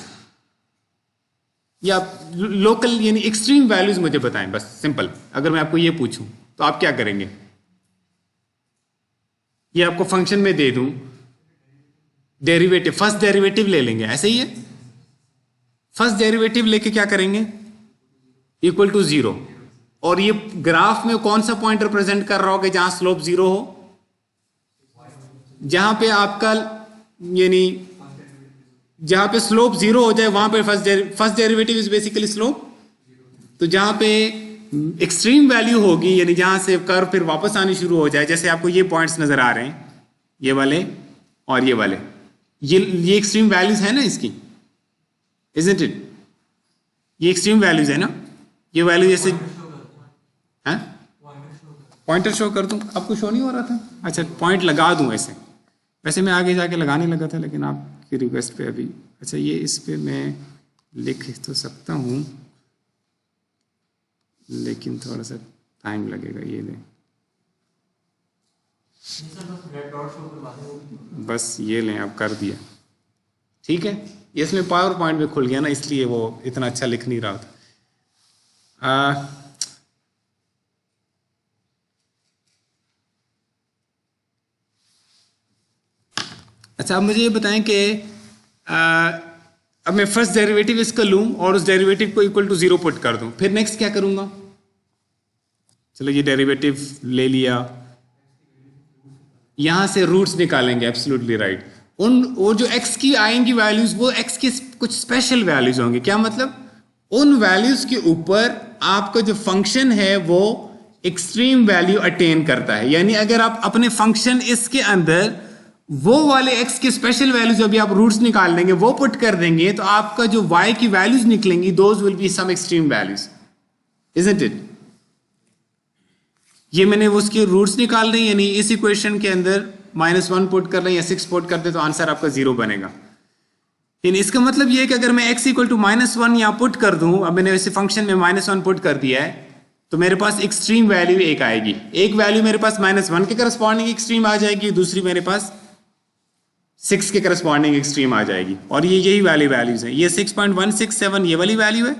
या लोकल यानी एक्सट्रीम वैल्यूज मुझे बताएं, बस सिंपल। अगर मैं आपको ये पूछूं तो आप क्या करेंगे? ये आपको फंक्शन में दे दूं, डेरिवेटिव, फर्स्ट डेरिवेटिव ले लेंगे, ऐसे ही है। फर्स्ट डेरिवेटिव लेके क्या करेंगे? इक्वल टू 0, और ये ग्राफ में कौन सा पॉइंट रिप्रेजेंट कर रहा होगा जहां स्लोप 0 हो? जहां पे आपका यानी जहां पे स्लोप 0 हो जाए वहां पे first derivative is basically slope. तो जहां पे एक्सट्रीम वैल्यू होगी, यानी जहां से कर्व फिर वापस आनी शुरू हो जाए, जैसे आपको ये पॉइंट्स नजर आ रहे हैं, ये वाले और ये वाले, ये एक्सट्रीम वैल्यूज है ना इसकी, इजंट इट? ये एक्सट्रीम वैल्यूज है ना, ये वैल्यू जैसे पॉइंटर शो कर दूं, आपको शो नहीं हो रहा था? अच्छा, पॉइंट लगा दूं ऐसे, वैसे मैं आगे जाके लगाने लगा था लेकिन आपकी रिक्वेस्ट पे अभी, अच्छा ये इस पे मैं लिख तो सकता हूं लेकिन थोड़ा सा टाइम लगेगा। ये ले, बस ये लें, आप कर दिया, ठीक है। इसमें पावर पॉइंट में खुल गया ना, इसलिए वो इतना अच्छा लिख नहीं रहा था। अच्छा, अब मुझे ये बताएं कि अब मैं फर्स्ट डेरिवेटिव इसका लूं और उस डेरिवेटिव को इक्वल टू 0 पुट कर दूं, फिर नेक्स्ट क्या करूंगा? चलो ये डेरिवेटिव ले लिया, यहां से रूट्स निकालेंगे, एब्सोल्युटली राइट। वो जो x की आएंगी वैल्यूज, वो x की कुछ स्पेशल वैल्यूज होंगे। क्या मतलब? उन वैल्यूज के ऊपर आपका जो फंक्शन है वो एक्सट्रीम वैल्यू अटेन करता है। यानी अगर आप अपने फंक्शन इसके अंदर वो वाले x के स्पेशल वैल्यूज अभी आप रूट्स निकाल देंगे, वो पुट कर देंगे, तो आपका जो y की वैल्यूज निकलेंगी, those will be some extreme values, isn't it? ये मैंने उसके रूट्स निकाल रहे हैं, यानी इस इक्वेशन के अंदर -1 पुट कर रहे हैं या 6 पुट कर दे तो आंसर आपका 0 बनेगा। यानी इसका मतलब ये है कि अगर मैं x इक्वल टू -1 यहाँ पुट कर दूं, अब मैंने वैसे फंक्शन में -1 पुट कर दिया है, तो मेरे पास एक्सट्रीम वैल्यू एक आएगी। एक वैल्यू मेरे पास -1 के करस्पॉन्डिंग एक्सट्रीम आ जाएगी, दूसरी मेरे पास 6 के करस्पॉन्डिंग एक्सट्रीम आ जाएगी, और ये यही वाली वैल्यूज है। ये 6.167 ये वाली वैल्यू है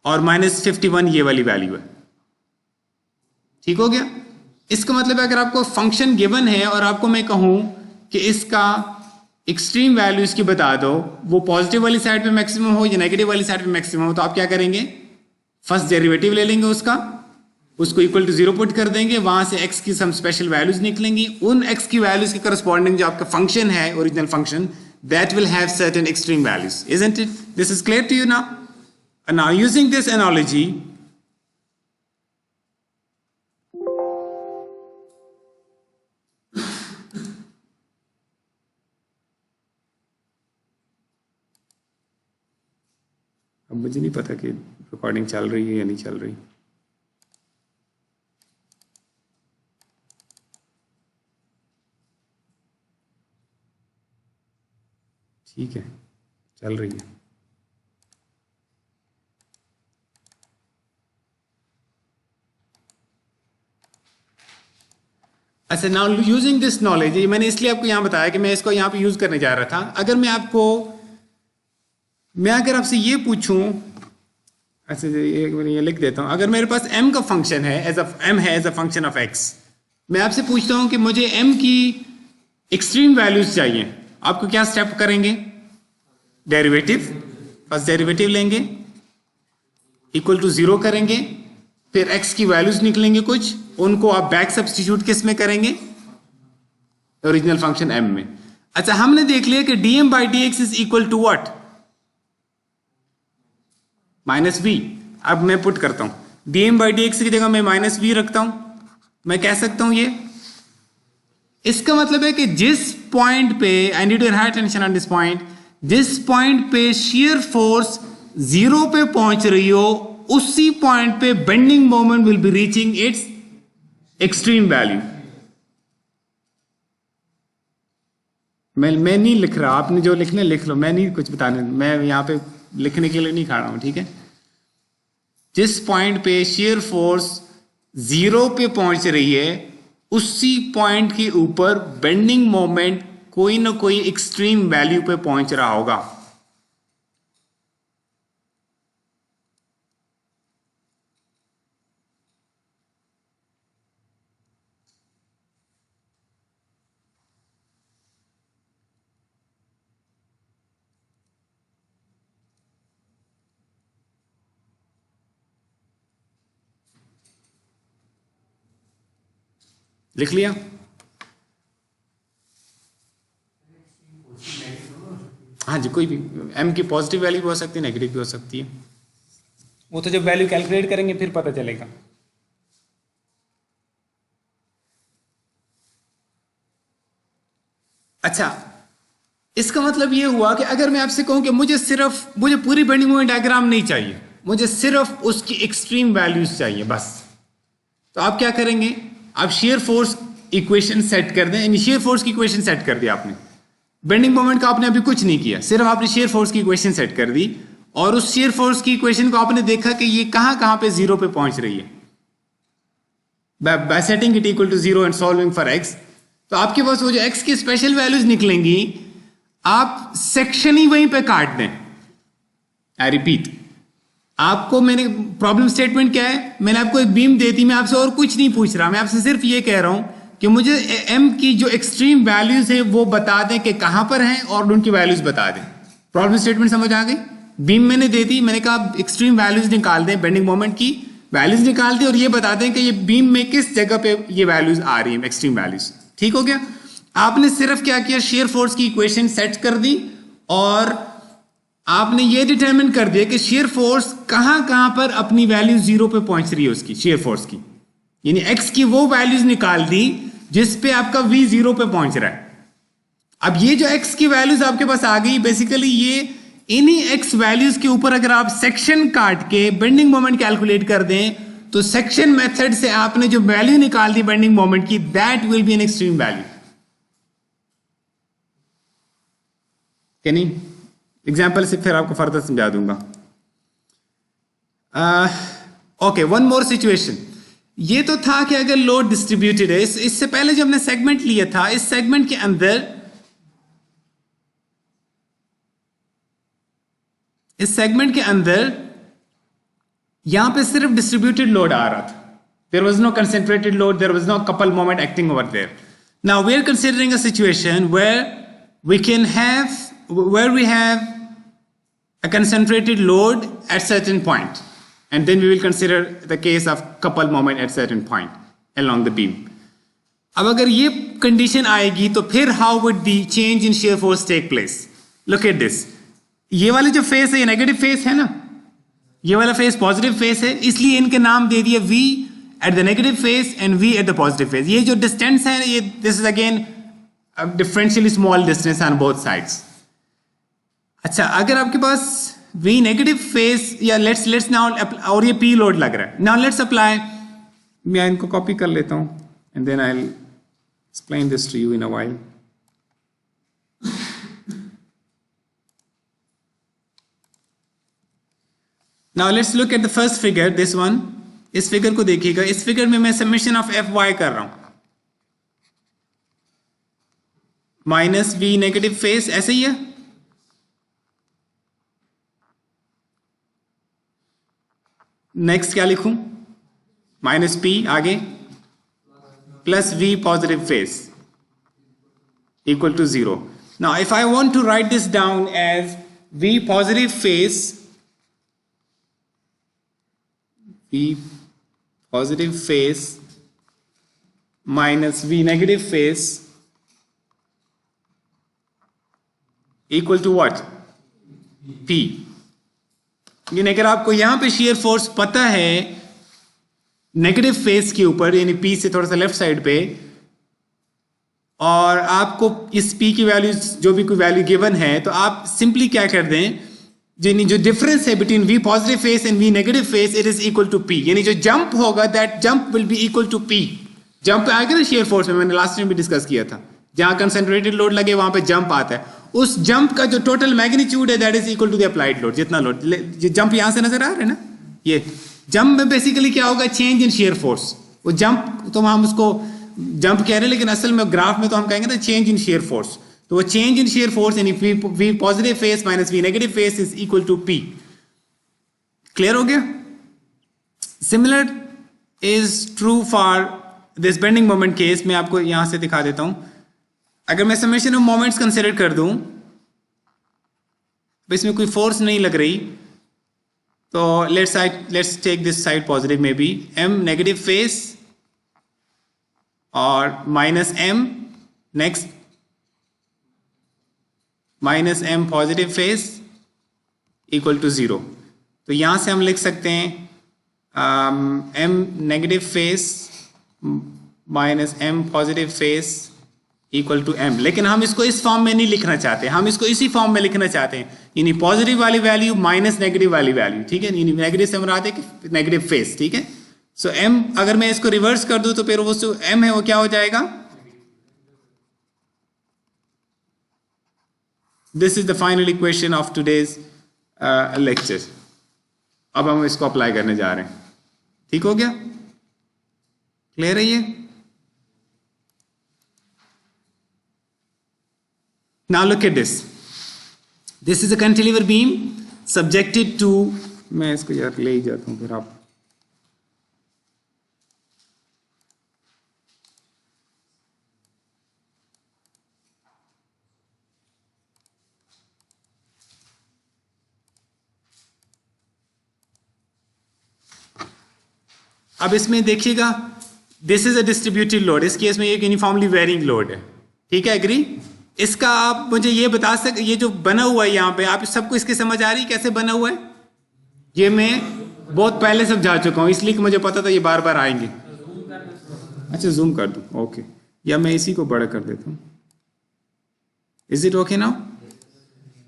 और -51 ये वाली वैल्यू है। ठीक हो गया? इसका मतलब है अगर आपको फंक्शन गिवन है और आपको मैं कहूं कि इसका एक्सट्रीम वैल्यू इसकी बता दो, वो पॉजिटिव वाली साइड पे मैक्सिमम हो या नेगेटिव वाली साइड पे मैक्सिमम हो, तो आप क्या करेंगे? फर्स्ट डेरिवेटिव ले लेंगे उसका, उसको इक्वल टू 0 पुट कर देंगे, वहां से x की सम स्पेशल वैल्यूज निकलेंगी, उन x की वैल्यूज के करस्पॉन्डिंग जो आपका फंक्शन है original function, that will have certain extreme values, isn't it? This is clear to you now? And now using this analogy, अब मुझे नहीं पता कि रिकॉर्डिंग चल रही है या नहीं चल रही। ठीक है, चल रही है। अच्छा, नाउ यूजिंग दिस नॉलेज, ये मैंने इसलिए आपको यहां बताया कि मैं इसको यहां पे यूज करने जा रहा था। अगर मैं अगर आपसे ये पूछूं, अच्छा एक मिनट ये लिख देता हूं, अगर मेरे पास m का फंक्शन है as a function of x, मैं आपसे पूछता हूं कि मुझे m की एक्सट्रीम वैल्यूज चाहिए, आपको क्या स्टेप करेंगे? डेरिवेटिव, फर्स्ट डेरिवेटिव लेंगे, इक्वल टू 0 करेंगे, फिर x की वैल्यूज निकलेंगे कुछ, उनको आप बैक सब्स्टिट्यूट किस में करेंगे? ओरिजिनल फंक्शन m में। अच्छा, हमने देख लिया कि dm by dx is equal to what? Minus b। अब मैं पुट करता हूं dm बाई dx की जगह मैं माइनस b रखता हूं, मैं कह सकता हूं ये, इसका मतलब है कि जिस पॉइंट पे, I need your high attention on this point, जिस पॉइंट पे shear फोर्स 0 पे पहुंच रही हो, उसी पॉइंट पे bending moment will be reaching it's extreme value. मैं नहीं लिख रहा, आपने जो लिखना लिख लो, मैं नहीं कुछ बताने, मैं यहां पे लिखने के लिए नहीं खड़ा हूं, ठीक है? जिस पॉइंट पे shear फोर्स 0 पे पहुंच रही है, उसी पॉइंट के ऊपर बेंडिंग मोमेंट कोई ना कोई एक्सट्रीम वैल्यू पे पहुंच रहा होगा। लिख लिया? हाँ जी, कोई भी m की पॉजिटिव वैल्यू भी हो सकती है, नेगेटिव भी हो सकती है, वो तो जब वैल्यू कैलकुलेट करेंगे फिर पता चलेगा। अच्छा, इसका मतलब ये हुआ कि अगर मैं आपसे कहूं कि मुझे पूरी बेंडिंग मोमेंट डायग्राम नहीं चाहिए, मुझे सिर्फ उसकी एक्सट्रीम वैल्यूज चाहिए बस, तो आप क्या करेंगे? आप shear फोर्स इक्वेशन सेट कर दें, यानी shear फोर्स की इक्वेशन सेट कर दी आपने, बेंडिंग मोमेंट का आपने अभी कुछ नहीं किया, सिर्फ आपने shear फोर्स की इक्वेशन सेट कर दी, और उस shear फोर्स की इक्वेशन को आपने देखा कि ये कहां पे 0 पे पहुंच रही है, by setting it equal to 0 and solving for x, तो आपके पास वो जो x की स्पेशल वैल्यूज निकलेंगी, आप सेक्शन ही वहीं पे काट दें। आई रिपीट, आपको मैंने प्रॉब्लम स्टेटमेंट क्या है, मैंने आपको एक बीम दे दी, मैं आपसे और कुछ नहीं पूछ रहा, मैं आपसे सिर्फ ये कह रहा हूं कि मुझे m की जो एक्सट्रीम वैल्यूज है वो बता दें कि कहां पर हैं और उनकी वैल्यूज बता दें। प्रॉब्लम स्टेटमेंट समझ आ गई? बीम मैंने दे दी, मैंने कहा एक्सट्रीम वैल्यूज निकाल दें, बेंडिंग मोमेंट की वैल्यूज निकाल दें और ये बता दें कि ये बीम में किस जगह पे ये वैल्यूज आ रही है, एक्सट्रीम वैल्यूज। ठीक हो गया? आपने सिर्फ क्या किया, shear फोर्स की इक्वेशन सेट कर दी और आपने ये डिटरमिन कर दिया कि shear फोर्स कहां पर अपनी वैल्यू 0 पे पहुंच रही है उसकी, shear फोर्स की, यानी x की वो वैल्यूज निकाल दी जिस पे आपका v 0 पे पहुंच रहा है। अब ये जो x की वैल्यूज आपके पास आ गई, बेसिकली ये इन्हीं x वैल्यूज के ऊपर अगर आप सेक्शन काट के बेंडिंग मोमेंट कैलकुलेट कर दें, तो सेक्शन मेथड से आपने जो वैल्यू निकाल दी बेंडिंग मोमेंट की, that will B an extreme value. क्या नहीं? एग्जाम्पल से फिर आपको फर्दर समझा दूंगा। Okay, one more situation. ये तो था कि अगर लोड डिस्ट्रीब्यूटेड है, इससे पहले जो हमने सेगमेंट लिया था, इस सेगमेंट के अंदर यहां पे सिर्फ डिस्ट्रीब्यूटेड लोड आ रहा था, There was no concentrated load, there was no couple moment acting over there. Now we are considering a situation where we have a concentrated load at certain point, and then we will consider the case of couple moment at certain point along the beam. अब अगर ये condition आएगी तो फिर how would the change in shear force take place? Look at this. ये वाले जो face है ये नेगेटिव फेस है ना, ये वाला फेस पॉजिटिव फेस है, इसलिए इनके नाम दे दिए V at the negative phase and V at the positive phase. ये जो distance है ये this is again a differentially small distance on both sides. अच्छा, अगर आपके पास V नेगेटिव फेस या let's now और ये P लोड लग रहा है, now let's apply, मैं इनको कॉपी कर लेता हूँ and then I'll explain this to you in a while. Now let's look at the first figure, this one. इस फिगर को देखिएगा, इस फिगर में मैं समेशन ऑफ एफ वाई कर रहा हूं, माइनस वी नेगेटिव फेस, ऐसे ही है, नेक्स्ट क्या लिखूं, माइनस पी आगे plus V positive phase equal to 0. Now if I want to write this down as V positive phase, V positive phase minus V negative phase equal to what? P. यानी अगर आपको यहां पे shear force पता है negative face के ऊपर, यानी P से थोड़ा सा लेफ्ट साइड पे, और आपको इस P की वैल्यू जो भी कोई वैल्यू गिवन है, तो आप सिंपली क्या कर दें, जो डिफरेंस है between V positive phase and V negative phase, it is equal to P. यानी जो जंप होगा that jump will be equal to P. Jump आएगा ना शेयर फोर्स में, मैंने लास्ट टाइम भी डिस्कस किया था, जहां कंसंट्रेटेड लोड लगे वहां पे जंप आता है, उस जंप का जो टोटल मैग्नीट्यूड है that is equal to the applied load. जितना लोड, ये जंप यहां से नजर आ रहा है ना, ये जंप में बेसिकली क्या होगा, चेंज इन शेयर फोर्स. वो जंप तो हम उसको जंप कह रहे हैं, लेकिन असल में ग्राफ में तो हम कहेंगे ना चेंज इन शेयर फोर्स. तो वो चेंज इन शेयर फोर्स यानी V positive phase minus V negative phase is equal to P. Clear हो गया? Similar is true for this bending moment case. मैं आपको यहां से दिखा देता हूं. अगर मैं समेशन ऑफ मोमेंट्स कंसिडर कर दूं, इसमें कोई फोर्स नहीं लग रही, तो let's take this side positive में भी M नेगेटिव फेस और minus M next minus M positive phase equal to 0. तो यहां से हम लिख सकते हैं M negative phase minus M positive phase equal to M. लेकिन हम इसको इस फॉर्म में नहीं लिखना चाहते, हम इसको इसी फॉर्म में लिखना चाहते हैं, यानी पॉजिटिव वाली वैल्यू माइनस नेगेटिव वाली वैल्यू. ठीक है, यानी नेगेटिव से हम रहा थे नेगेटिव फेस. ठीक है, सो M अगर मैं इसको रिवर्स कर दूं तो फिर वो जो M है वो क्या हो जाएगा, this is the final equation of today's lecture. अब हम इसको अप्लाई करने जा रहे हैं. ठीक हो गया? क्लियर है ये? Now look at this. This is a cantilever beam subjected to, मैं इसको यार ले ही जाता हूं फिर आप, अब इसमें देखिएगा, this is a distributed load. इस केस में एक यूनिफॉर्मली वेरिंग लोड है. ठीक है, एग्री? इसका आप मुझे ये बता सकते, ये जो बना हुआ है यहाँ पे, आप सबको इसकी समझ आ रही है कैसे बना हुआ है? ये मैं बहुत पहले समझा चुका हूँ, इसलिए कि मुझे पता था ये बार बार आएंगे. अच्छा, जूम कर दूं? ओके, या मैं इसी को बड़ा कर देता हूँ. Is it okay now?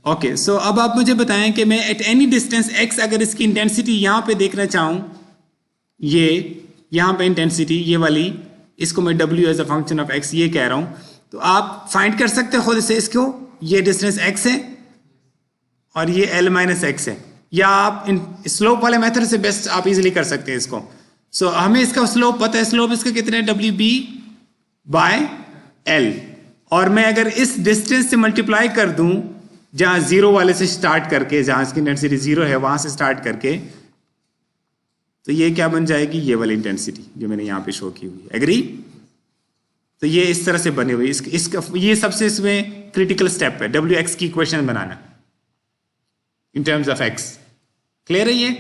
Okay, so अब आप मुझे बताएं कि मैं एट एनी डिस्टेंस x अगर इसकी इंटेंसिटी यहाँ पे देखना चाहूँ, ये यहाँ पे इंटेंसिटी ये वाली, इसको मैं W as a function of x ये कह रहा हूँ, तो आप फाइंड कर सकते हो खुद से इसको. ये डिस्टेंस x है और ये L माइनस x है, या आप इन स्लोप वाले मेथड से बेस्ट आप इजीली कर सकते हैं इसको. सो हमें इसका स्लोप पता है, स्लोप इसका कितने है, WB बाय L. और मैं अगर इस डिस्टेंस से मल्टीप्लाई कर दूं, जहां जीरो वाले से स्टार्ट करके, जहां इसकी इंटेंसिटी 0 है वहां से स्टार्ट करके, तो ये क्या बन जाएगी, ये वाली इंटेंसिटी जो मैंने यहाँ पे शो की हुई है। एग्री? तो ये इस तरह से बनी हुई, इसका ये सबसे इसमें क्रिटिकल स्टेप है, डब्ल्यू एक्स की इक्वेशन बनाना in terms of X. Clear है ये?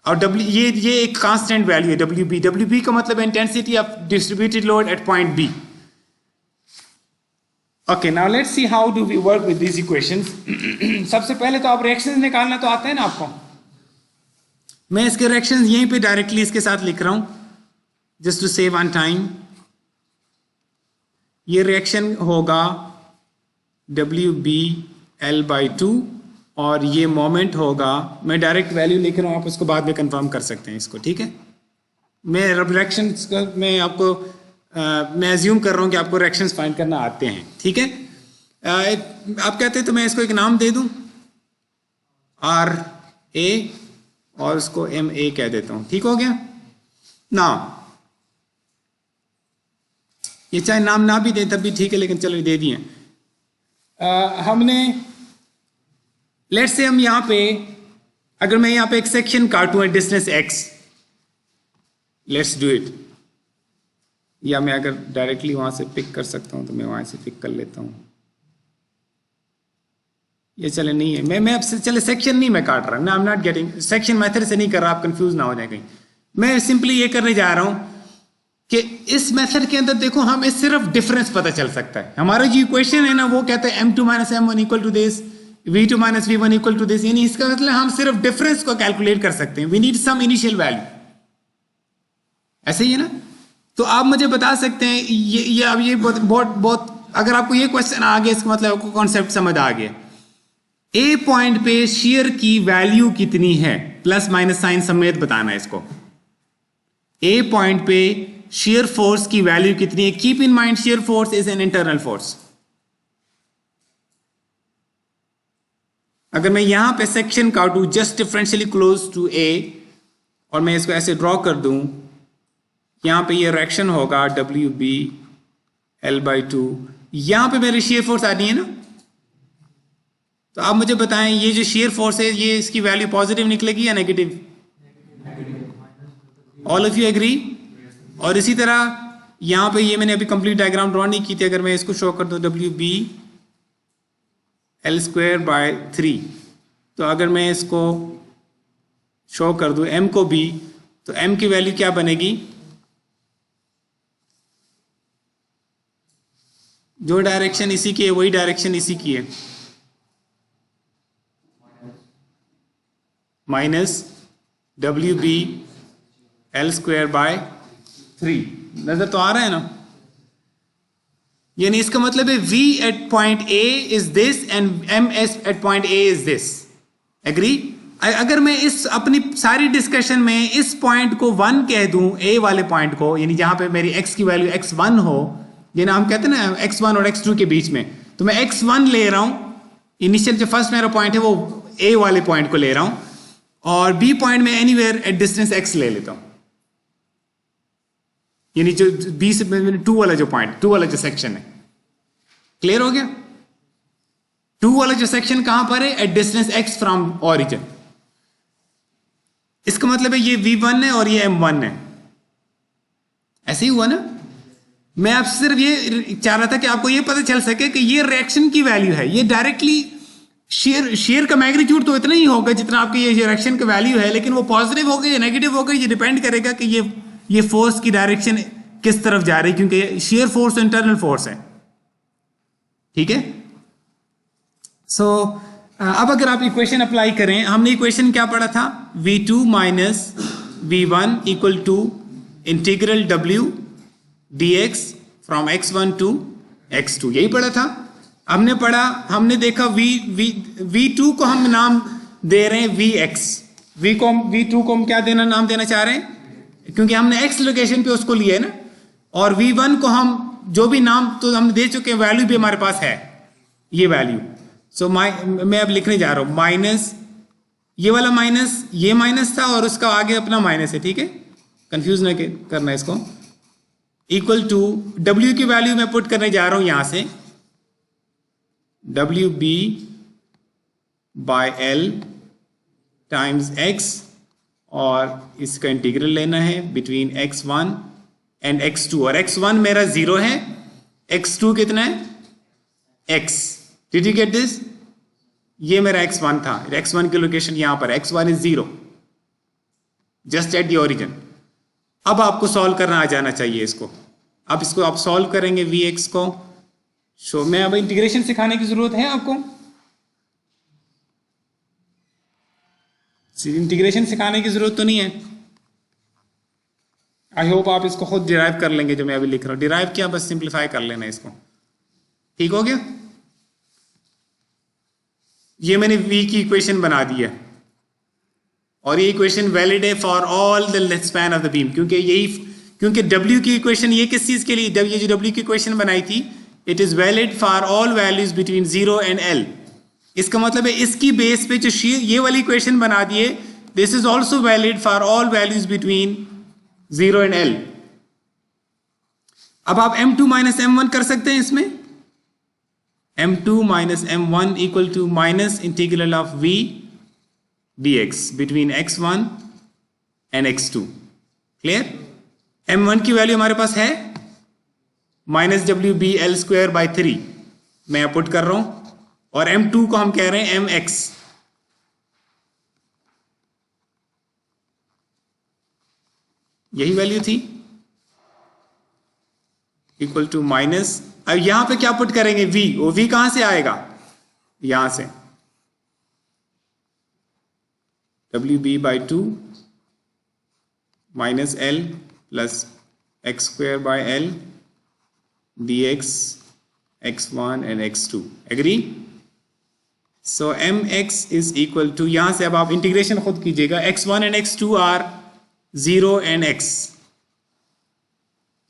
और डब्ल्यू ये एक कांस्टेंट वैल्यू है डब्ल्यू बी। डब्ल्यू बी का मतलब intensity of distributed load at point B. Okay, now let's see how do we work with this equations. सबसे पहले तो आप रिएक्शंस निकालना तो आता है ना आपको। मैं इसके रिएक्शंस यहीं पे डायरेक्टली इसके साथ लिख रहा हूं just to save on time. ये रिएक्शन होगा डब्ल्यू बी एल बाई 2 और ये मोमेंट होगा, मैं डायरेक्ट वैल्यू लिख रहा हूं, आप उसको बाद में कंफर्म कर सकते हैं इसको, ठीक है। मैं रिएक्शंस का मैं आपको मैं एज्यूम कर रहा हूं कि आपको रिएक्शंस फाइंड करना आते हैं, ठीक है। आप कहते हैं तो मैं इसको एक नाम दे दूं आर ए और उसको एम ए कह देता हूं, ठीक हो गया ना। ये चाहे नाम ना भी दे तब भी ठीक है, लेकिन चलो दे दिए। हमने लेट्स से हम यहां पे, अगर मैं यहां पे एक सेक्शन काटूं है distance x, let's do it. या मैं अगर डायरेक्टली वहां से पिक कर सकता हूं तो मैं वहां से पिक कर लेता हूं। ये चले नहीं है, मैं अब से चले सेक्शन नहीं मैं काट रहा, I am not getting section method से नहीं कर रहा, आप कंफ्यूज ना हो जाए कहीं। मैं सिंपली ये करने जा रहा हूं कि इस मेथड के अंदर देखो हमें सिर्फ डिफरेंस पता चल सकता है। हमारा जो इक्वेशन है ना वो कहता है m2 - m1 equal to this, v2 - v1 equal to this, यानी इसका मतलब हम सिर्फ डिफरेंस को कैलकुलेट कर सकते हैं। We need some initial value, ऐसे ही है ना। तो आप मुझे बता सकते हैं ये अब ये बहुत अगर आपको ये क्वेश्चन आ गया, इसका मतलब आपको कॉन्सेप्ट समझ आ गया। ए पॉइंट पे शेयर की वैल्यू कितनी है, प्लस माइनस साइन समेत बताना है इसको। ए पॉइंट पे shear force की वैल्यू कितनी है। Keep in mind shear force is an internal force. अगर मैं यहां पे सेक्शन काटूं just differentially close to A और मैं इसको ऐसे ड्रॉ कर दूं, यहां पे ये रिएक्शन होगा डब्ल्यू बी एल बाई 2, यहां पे मेरी shear force आनी है ना। तो आप मुझे बताएं ये जो shear force है ये इसकी वैल्यू पॉजिटिव निकलेगी या negative? All of you agree? और इसी तरह यहां पे ये मैंने अभी कंप्लीट डायग्राम ड्रॉ नहीं की थी, अगर मैं इसको शो कर दूं W B L square by 3, तो अगर मैं इसको शो कर दूं एम को बी, तो एम की वैल्यू क्या बनेगी? जो डायरेक्शन इसी की है वही डायरेक्शन इसी की है, minus W B L square by 3। नजर तो आ रहा है ना? यानी इसका मतलब है v at point A is this and ms at point A is this. Agree? अगर मैं इस अपनी सारी डिस्कशन में इस पॉइंट को 1 कह दूं, A वाले पॉइंट को, यानी जहां पे मेरी x की वैल्यू x1 हो, यानी हम कहते हैं ना x1 और x2 के बीच में, तो मैं x1 ले रहा हूं, इनिशियल जो फर्स्ट मेरा पॉइंट है वो A वाले पॉइंट को ले रहा हूं, और B पॉइंट में एनीवेयर एट डिस्टेंस x ले लेता हूं, यानी जो बी से 2 वाला जो पॉइंट, 2 वाला जो सेक्शन है। क्लियर हो गया? 2 वाला जो सेक्शन कहां पर है? At distance x from origin. इसका मतलब है ये v1 है और ये m1 है। ऐसे ही हुआ ना? मैं आप सिर्फ ये चाह रहा था कि आपको ये पता चल सके कि ये रिएक्शन की वैल्यू है। ये डायरेक्टली शेयर का मैग्नीट्यूड तो इतना ही होगा जितना आपकी ये रिएक्शन का वैल्यू है, लेकिन वो पॉजिटिव होगा या नेगेटिव होगा ये डिपेंड करेगा कि ये फोर्स की डायरेक्शन किस तरफ जा रही है, क्योंकि शेयर फोर्स तो इंटरनल फोर्स है। ठीक है? सो अब अगर आप इक्वेशन अप्लाई करें, हमने इक्वेशन क्या पढ़ा था? v2 minus v1 equal to integral w dx from x1 to x2, यही पढ़ा था। हमने देखा v2 को हम नाम दे रहे हैं vx, v2 को हम क्या नाम देना चाह रहे हैं, क्योंकि हमने x लोकेशन पे उसको लिया है ना, और v1 को हम जो भी नाम तो हमने दे चुके हैं, वैल्यू भी हमारे पास है ये वैल्यू। सो मैं अब लिखने जा रहा हूं माइनस, ये वाला माइनस, ये माइनस था और उसका आगे अपना माइनस है, ठीक है, कंफ्यूज ना करना इसको, इक्वल टू w की वैल्यू मैं पुट करने जा रहा हूं यहां से, W B by L times x और इसका इंटीग्रल लेना है बिटवीन x1 एंड x2, और x1 मेरा 0 है, x2 कितना है x। Did you get this? ये मेरा x1 था, x1 की लोकेशन यहां पर, x1 is 0 just at the origin. अब आपको सॉल्व करना आ जाना चाहिए इसको। अब इसको आप सॉल्व करेंगे vx को। शो में अब इंटीग्रेशन सिखाने की जरूरत है आपको? इंटीग्रेशन सिखाने की जरूरत तो नहीं है। आई होप आप इसको खुद डिराइव कर लेंगे जो मैं अभी लिख रहा हूं। डिराइव किया, बस सिंप्लीफाई कर लेना इसको। ठीक हो गया? ये मैंने v की इक्वेशन बना दी है और ये इक्वेशन वैलिड है for all the span of the beam, क्योंकि w की इक्वेशन ये किस चीज के लिए, ये जो w की इक्वेशन बनाई थी, it is valid for all values between 0 and l। इसका मतलब है इसकी बेस पे जो ये वाली इक्वेशन बना दिए, this is also valid for all values between 0 and l। अब आप m2 माइनस m1 कर सकते हैं इसमें। m2 minus m1 equal to minus integral of v dx between x1 and x2। Clear? m1 की वैल्यू हमारे पास है minus W B L square by 3, मैं पुट कर रहा हूं, और m2 को हम कह रहे हैं mx। यही वैल्यू थी, इक्वल टू माइनस, अब यहां पे क्या पुट करेंगे v, वो v कहां से आएगा, यहां से W B by 2 minus L plus X square by L dx x1 and x2। Agree? So mx is equal to, यहां से अब आप इंटीग्रेशन खुद कीजिएगा, x1 and x2 are 0 and x।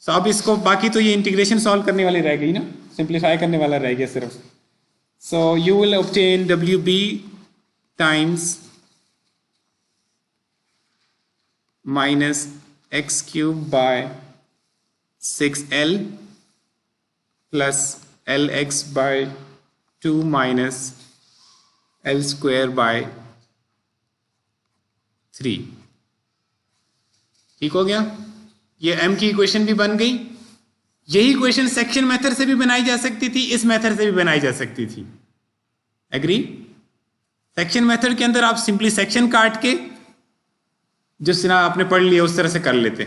So अब इसको, बाकी तो ये इंटीग्रेशन सॉल्व करने वाली रह गई ना, सिंप्लीफाई करने वाला रह गया सिर्फ। So you will obtain W B times minus X cube by 6l plus L X by 2 minus L square by 3। ठीक हो गया? ये m की इक्वेशन भी बन गई। यही इक्वेशन सेक्शन मेथड से भी बनाई जा सकती थी, इस मेथड से भी बनाई जा सकती थी। एग्री? सेक्शन मेथड के अंदर आप सिंपली सेक्शन काट के जिस तरह आपने पढ़ लिया उस तरह से कर लेते,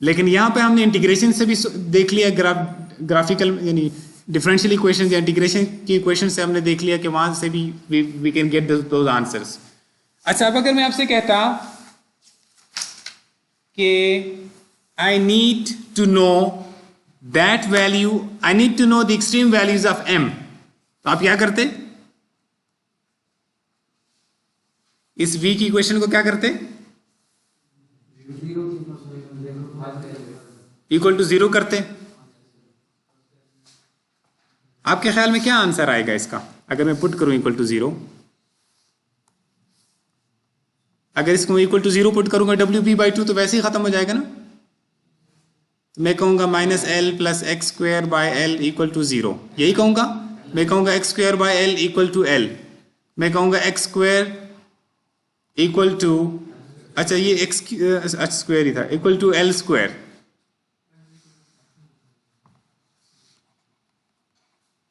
लेकिन यहां पे हमने इंटीग्रेशन से भी देख लिया, ग्राफिकल यानी डिफरेंशियल इक्वेशन या इंटीग्रेशन की इक्वेशन से हमने देख लिया कि वहां से भी we can get those answers. अच्छा, अब अगर मैं आपसे कहता कि I need to know that value, I need to know the extreme values of m, तो आप क्या करते? इस v की इक्वेशन को क्या करते? इक्वल टू 0 करते। आपके ख्याल में क्या आंसर आएगा इसका अगर मैं पुट करूं इक्वल टू 0? अगर इसको इक्वल टू 0 पुट करूंगा डब्ल्यू बी बाई 2 तो वैसे ही खत्म हो जाएगा ना। तो मैं कहूंगा minus L plus X square by L equal to 0, यही कहूंगा। मैं कहूंगा X square by L equal to L, मैं कहूंगा एक्स स्क्वायर इक्वल टू, अच्छा ये एक्स स्क्वायर ही था, equal to L square.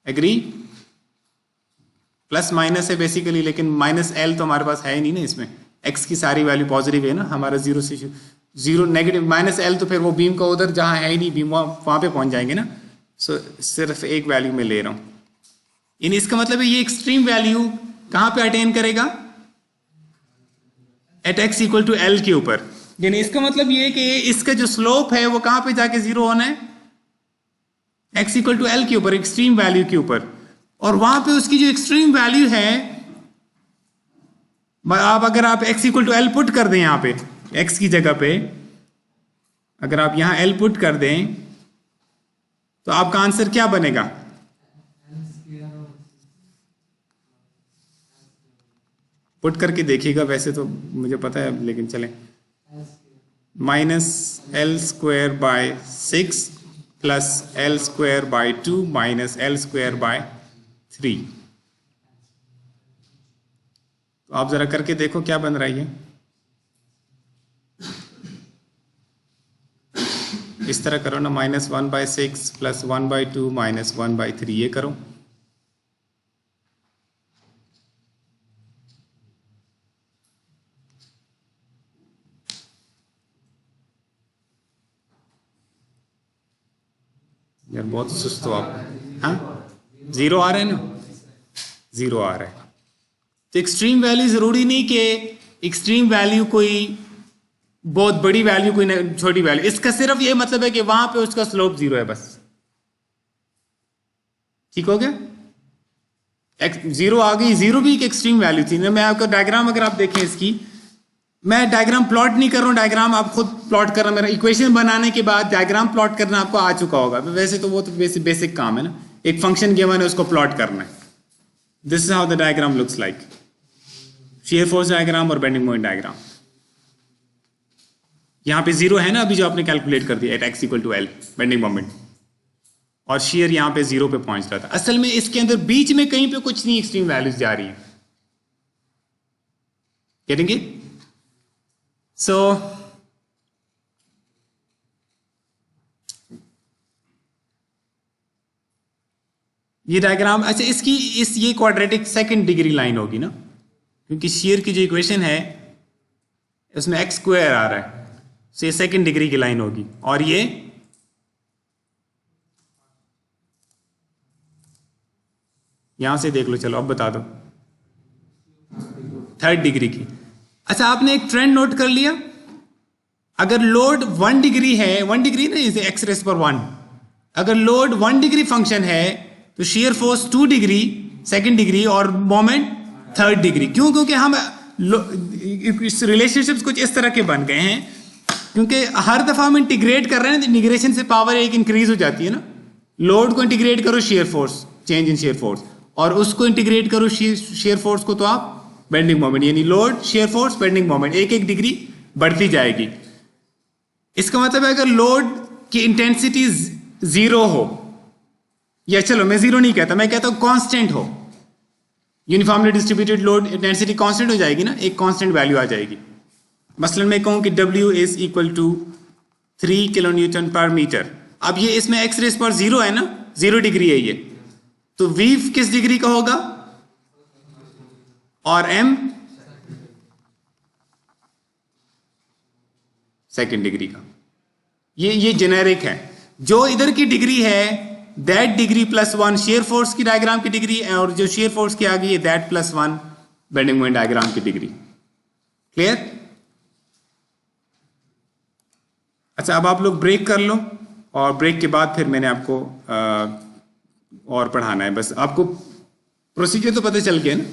Agree? Plus minus है बेसिकली, लेकिन माइनस एल तो हमारे पास है ही नहीं ना इसमें। एक्स की सारी वैल्यू पॉजिटिव है ना, हमारा 0 से 0 नेगेटिव, माइनस एल तो फिर वो बीम का उधर जहां है ही नहीं बीम वहां पे पहुंच जाएंगे ना। सो सिर्फ एक वैल्यू में ले रहा हूं। इन इसका मतलब है ये एक्सट्रीम वैल्यू कहां पे अटेन करेगा? At X equal to L के ऊपर। यानी इसका मतलब ये कि इसका जो स्लोप है वो कहां पे जाके 0 होना है? x इक्वल टू एल के ऊपर, एक्सट्रीम वैल्यू के ऊपर। और वहां पे उसकी जो एक्सट्रीम वैल्यू है, आप अगर आप x equal to L put कर दें यहां पे, x की जगह पे अगर आप यहां l पुट कर दें तो आपका आंसर क्या बनेगा? पुट करके देखिएगा, वैसे तो मुझे पता है लेकिन चलें। Minus L square bye 6 plus L square bye 2 minus L square by 3। तो आप जरा करके देखो क्या बन रहा है ये। इस तरह करो ना, -1/6 + 1/2 - 1/3, ये करो। यार बहुत सुस्त हो आप। हाँ, 0 आ रहा है ना, 0 आ रहा है। तो एक्सट्रीम वैल्यू जरूरी नहीं कि एक्सट्रीम वैल्यू कोई बहुत बड़ी वैल्यू कोई छोटी वैल्यू, इसका सिर्फ ये मतलब है कि वहां पे उसका स्लोप 0 है बस। ठीक हो गया? 0 आ गई, 0 भी एक एक्सट्रीम वैल्यू थी ना। मैं आपका डायग्राम अगर आप देखें इसकी, मैं डायग्राम प्लॉट नहीं कर रहा हूं, डायग्राम आप खुद प्लॉट करना, मेरा इक्वेशन बनाने के बाद डायग्राम प्लॉट करना आपको आ चुका होगा। वैसे तो वो तो बेसिक काम है ना, एक फंक्शन गिवन है उसको प्लॉट करना है। This is how the diagram looks like, shear force diagram और बेंडिंग मोमेंट डायग्राम। यहां पे 0 है ना अभी जो आपने कैलकुलेट कर दिया, at x = L bending moment, और शेयर यहां पे 0 पे पहुंच रहा था। असल में इसके अंदर बीच में कहीं पे कुछ नहीं एक्सट्रीम वैल्यूज जा रही है। Getting it? सो ये डायग्राम, अच्छा इसकी ये क्वाड्रेटिक सेकंड डिग्री लाइन होगी ना, क्योंकि शेयर की जो इक्वेशन है उसमें x² आ रहा है, तो ये सेकंड डिग्री की लाइन होगी। और ये यहां से देख लो, चलो अब बता दो, थर्ड डिग्री की। अच्छा आपने एक ट्रेंड नोट कर लिया, अगर लोड 1 डिग्री है, 1 डिग्री ना, इसे x⁻⁴ अगर लोड 1 डिग्री फंक्शन है तो shear force 2 degree second degree और मोमेंट थर्ड डिग्री। क्यों? क्योंकि हम रिलेशनशिप्स कुछ इस तरह के बन गए हैं, क्योंकि हर दफा हम इंटीग्रेट कर रहे हैं, इंटीग्रेशन से पावर एक इंक्रीज हो जाती है ना। लोड को इंटीग्रेट करो shear force, change in shear force, और उसको इंटीग्रेट करो शेयर फोर्स को, तो आप बेंडिंग मोमेंट, यानी load shear force bending moment एक एक डिग्री बढ़ती जाएगी। इसका मतलब है अगर लोड की इंटेंसिटी 0 हो, या चलो मैं 0 नहीं कहता, मैं कहता हूं कांस्टेंट हो, uniformly distributed load intensity constant हो जाएगी ना, एक कांस्टेंट वैल्यू आ जाएगी। मसलन मैं कहूं कि W = 3 kN/m। अब ये इसमें x⁻⁴ है ना, 0 डिग्री है ये, तो V किस डिग्री का होगा और M सेकेंड डिग्री का। ये जेनेरिक है। जो इधर की डिग्री है दैट डिग्री +1 शेयर फोर्स की डायग्राम की डिग्री, और जो शेयर फोर्स की आ गई है दैट +1 बेंडिंग मोमेंट डायग्राम की डिग्री। क्लियर? अच्छा अब आप लोग ब्रेक कर लो, और ब्रेक के बाद फिर मैंने आपको और पढ़ाना है। बस आपको प्रोसीजर तो पता चल गया ना?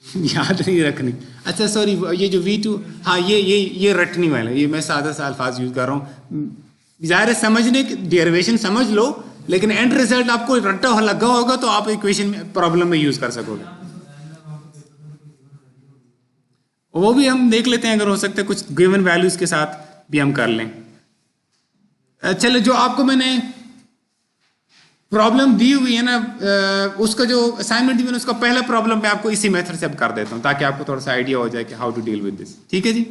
याद नहीं रखनी। अच्छा सॉरी, ये जो V2, हाँ ये रटनी वाला, ये मैं सादा सा अल्फाज यूज कर रहा हूँ। ज़ाहिर है समझने की डेरिवेशन समझ लो, लेकिन एंड रिजल्ट आपको रट्टा लगा होगा तो आप इक्वेशन में प्रॉब्लम में यूज कर सकोगे। वो भी हम देख लेते हैं, अगर हो सकता है कुछ गिवन वैल्यूज के साथ भी हम कर लें। चलो जो आपको मैंने प्रॉब्लम दी हुई है ना, उसका जो असाइनमेंट दी हुई है उसका पहला प्रॉब्लम मैं आपको इसी मेथड से अब कर देता हूं, ताकि आपको थोड़ा सा आइडिया हो जाए कि how to deal with this. ठीक है जी?